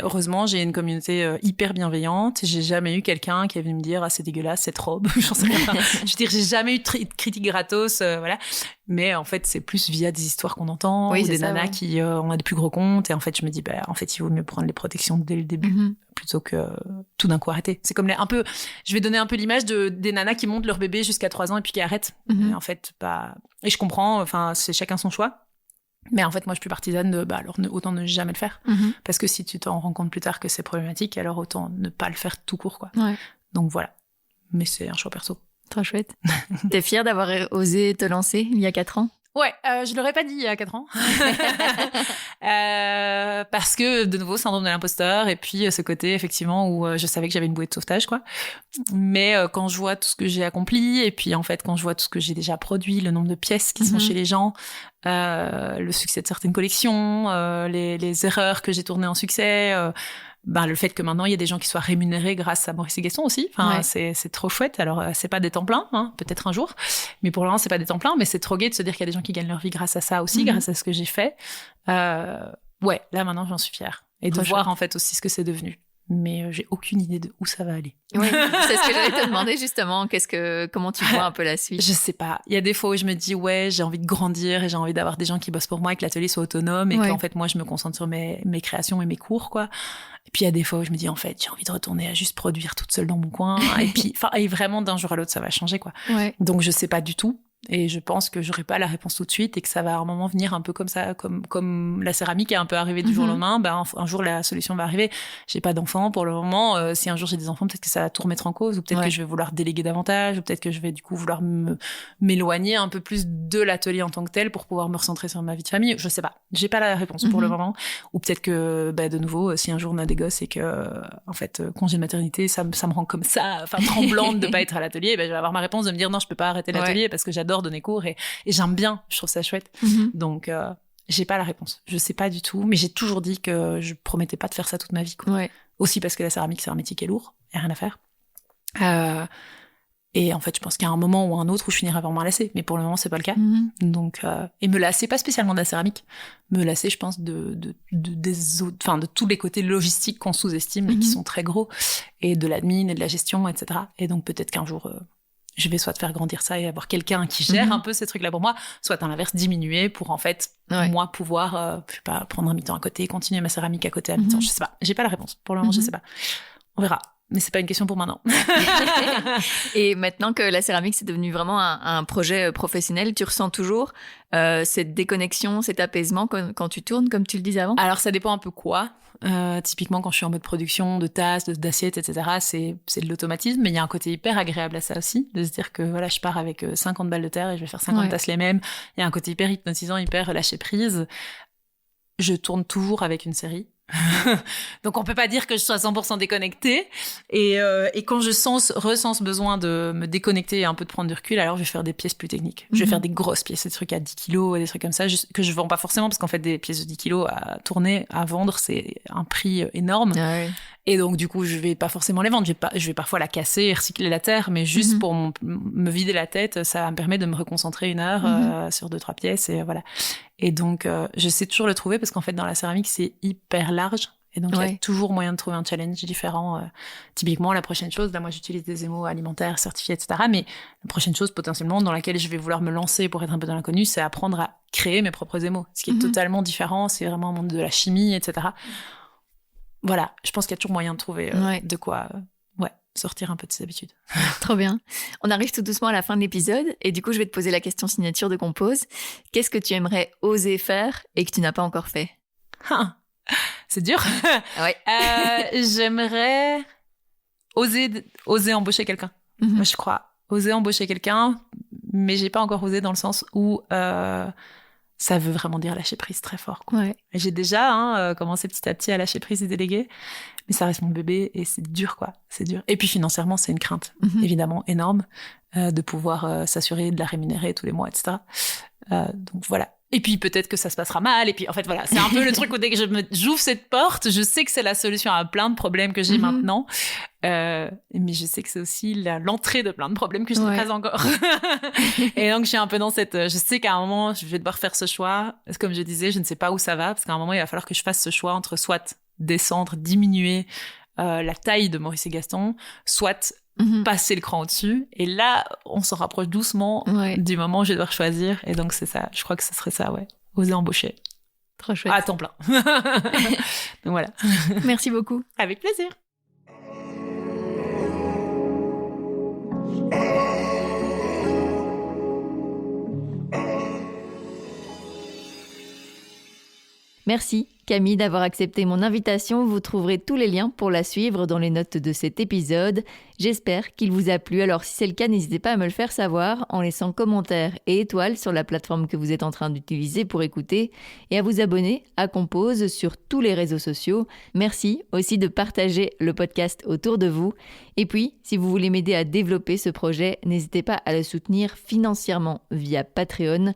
heureusement, j'ai une communauté hyper bienveillante. J'ai jamais eu quelqu'un qui est venu me dire, ah, c'est dégueulasse, cette robe. J'en sais rien. Je veux dire, j'ai jamais eu de critique gratos, voilà. Mais en fait, c'est plus via des histoires qu'on entend, ou des nanas qui ont des plus gros comptes. Et en fait, je me dis, en fait, il vaut mieux prendre les protections dès le début, plutôt que tout d'un coup arrêter. C'est comme je vais donner un peu l'image des nanas qui montent leur bébé jusqu'à 3 ans et puis qui arrêtent. Et en fait, et je comprends, enfin, c'est chacun son choix. Mais en fait, moi, je suis plus partisane de, alors autant ne jamais le faire. Parce que si tu t'en rends compte plus tard que c'est problématique, alors autant ne pas le faire tout court, quoi. Ouais. Donc voilà. Mais c'est un choix perso. Trop chouette. T'es fière d'avoir osé te lancer il y a 4 ans? Ouais, je l'aurais pas dit il y a 4 ans. Parce que, de nouveau, syndrome de l'imposteur, et puis ce côté, effectivement, où je savais que j'avais une bouée de sauvetage, quoi. Mais quand je vois tout ce que j'ai accompli, et puis en fait, quand je vois tout ce que j'ai déjà produit, le nombre de pièces qui sont chez les gens, le succès de certaines collections, les erreurs que j'ai tournées en succès, le fait que maintenant il y a des gens qui soient rémunérés grâce à Maurice et Gaston aussi, enfin c'est trop chouette. Alors c'est pas des temps pleins, hein, peut-être un jour, mais pour le moment c'est pas des temps pleins, mais c'est trop gai de se dire qu'il y a des gens qui gagnent leur vie grâce à ça aussi, grâce à ce que j'ai fait. Ouais, là maintenant j'en suis fière, et de voir en fait aussi ce que c'est devenu. Mais j'ai aucune idée de où ça va aller. Oui, c'est ce que j'allais te demander justement. Comment tu vois un peu la suite? Je sais pas. Il y a des fois où je me dis j'ai envie de grandir et j'ai envie d'avoir des gens qui bossent pour moi et que l'atelier soit autonome et qu'en fait moi je me concentre sur mes créations et mes cours, quoi. Et puis il y a des fois où je me dis en fait j'ai envie de retourner à juste produire toute seule dans mon coin. Et puis et vraiment d'un jour à l'autre ça va changer, quoi. Ouais. Donc je sais pas du tout. Et je pense que j'aurai pas la réponse tout de suite et que ça va à un moment venir un peu comme ça, comme la céramique est un peu arrivée du jour au lendemain. Un jour la solution va arriver. J'ai pas d'enfants pour le moment. Si un jour j'ai des enfants, peut-être que ça va tout remettre en cause, ou peut-être que je vais vouloir déléguer davantage, ou peut-être que je vais du coup vouloir m'éloigner un peu plus de l'atelier en tant que tel pour pouvoir me recentrer sur ma vie de famille. Je sais pas. J'ai pas la réponse pour le moment. Ou peut-être que de nouveau, si un jour on a des gosses et que en fait congé de maternité, ça me rend comme ça, enfin tremblante de pas être à l'atelier, je vais avoir ma réponse de me dire non, je peux pas arrêter l'atelier parce que j'adore donner cours et j'aime bien, je trouve ça chouette. Donc j'ai pas la réponse, je sais pas du tout, mais j'ai toujours dit que je promettais pas de faire ça toute ma vie, quoi. Aussi parce que la céramique c'est un métier qui est lourd, y a rien à faire. Et en fait, je pense qu'il y a un moment ou un autre où je finirai par me lasser. Mais pour le moment, c'est pas le cas. Donc, et me lasser, pas spécialement de la céramique. Me lasser, je pense, de tous les côtés logistiques qu'on sous-estime et qui sont très gros. Et de l'admin et de la gestion, etc. Et donc, peut-être qu'un jour, je vais soit faire grandir ça et avoir quelqu'un qui gère un peu ces trucs-là pour moi, soit à l'inverse, diminuer pour, en fait, moi, pouvoir, je sais pas, prendre un mi-temps à côté, continuer ma céramique à côté à mi-temps. Je sais pas. J'ai pas la réponse. Pour le moment, je sais pas. On verra. Mais c'est pas une question pour maintenant. Et maintenant que la céramique, c'est devenu vraiment un projet professionnel, tu ressens toujours cette déconnexion, cet apaisement quand tu tournes, comme tu le disais avant? Alors, ça dépend un peu quoi. Typiquement, quand je suis en mode production de tasses, d'assiettes, etc., c'est de l'automatisme, mais il y a un côté hyper agréable à ça aussi, de se dire que voilà, je pars avec 50 balles de terre et je vais faire 50 tasses les mêmes. Il y a un côté hyper hypnotisant, hyper lâcher prise. Je tourne toujours avec une série. Donc on peut pas dire que je sois 100% déconnectée et quand je ressens ce besoin de me déconnecter et un peu de prendre du recul, alors je vais faire des pièces plus techniques. Je vais faire des grosses pièces, des trucs à 10 kilos, des trucs comme ça que je vends pas forcément parce qu'en fait des pièces de 10 kilos à tourner, à vendre, c'est un prix énorme. Et donc du coup je vais pas forcément les vendre, je vais parfois la casser et recycler la terre, mais juste pour me vider la tête, ça me permet de me reconcentrer une heure sur 2-3 pièces et voilà. Et donc, je sais toujours le trouver parce qu'en fait, dans la céramique, c'est hyper large. Et donc, il y a toujours moyen de trouver un challenge différent. Typiquement, la prochaine chose, là, moi, j'utilise des émaux alimentaires certifiés, etc. Mais la prochaine chose, potentiellement, dans laquelle je vais vouloir me lancer pour être un peu dans l'inconnu, c'est apprendre à créer mes propres émaux. Ce qui est totalement différent. C'est vraiment un monde de la chimie, etc. Voilà. Je pense qu'il y a toujours moyen de trouver de quoi... sortir un peu de ses habitudes. Trop bien. On arrive tout doucement à la fin de l'épisode et du coup, je vais te poser la question signature de Compose. Qu'est-ce que tu aimerais oser faire et que tu n'as pas encore fait? C'est dur. J'aimerais oser embaucher quelqu'un. Moi, je crois. Oser embaucher quelqu'un, mais j'ai pas encore osé dans le sens où ça veut vraiment dire lâcher prise très fort. Et j'ai déjà commencé petit à petit à lâcher prise et déléguer. Mais ça reste mon bébé et c'est dur, quoi. C'est dur. Et puis financièrement, c'est une crainte, évidemment, énorme, de pouvoir s'assurer de la rémunérer tous les mois, etc. Donc voilà. Et puis peut-être que ça se passera mal. Et puis en fait, voilà, c'est un peu le truc où dès que j'ouvre cette porte, je sais que c'est la solution à plein de problèmes que j'ai maintenant. Mais je sais que c'est aussi l'entrée de plein de problèmes que je n'ai pas encore. Et donc je suis un peu dans je sais qu'à un moment, je vais devoir faire ce choix. Comme je disais, je ne sais pas où ça va, parce qu'à un moment, il va falloir que je fasse ce choix entre soit descendre, diminuer la taille de Maurice et Gaston, soit passer le cran au-dessus. Et là, on se rapproche doucement du moment où je vais devoir choisir. Et donc, c'est ça. Je crois que ce serait ça, oser embaucher. Trop chouette. À temps plein. Donc voilà. Merci beaucoup. Avec plaisir. Merci Camille d'avoir accepté mon invitation. Vous trouverez tous les liens pour la suivre dans les notes de cet épisode. J'espère qu'il vous a plu. Alors si c'est le cas, n'hésitez pas à me le faire savoir en laissant commentaires et étoiles sur la plateforme que vous êtes en train d'utiliser pour écouter et à vous abonner à Compose sur tous les réseaux sociaux. Merci aussi de partager le podcast autour de vous. Et puis, si vous voulez m'aider à développer ce projet, n'hésitez pas à le soutenir financièrement via Patreon.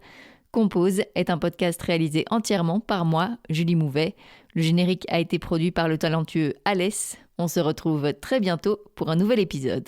Compose est un podcast réalisé entièrement par moi, Julie Mouvet. Le générique a été produit par le talentueux Alès. On se retrouve très bientôt pour un nouvel épisode.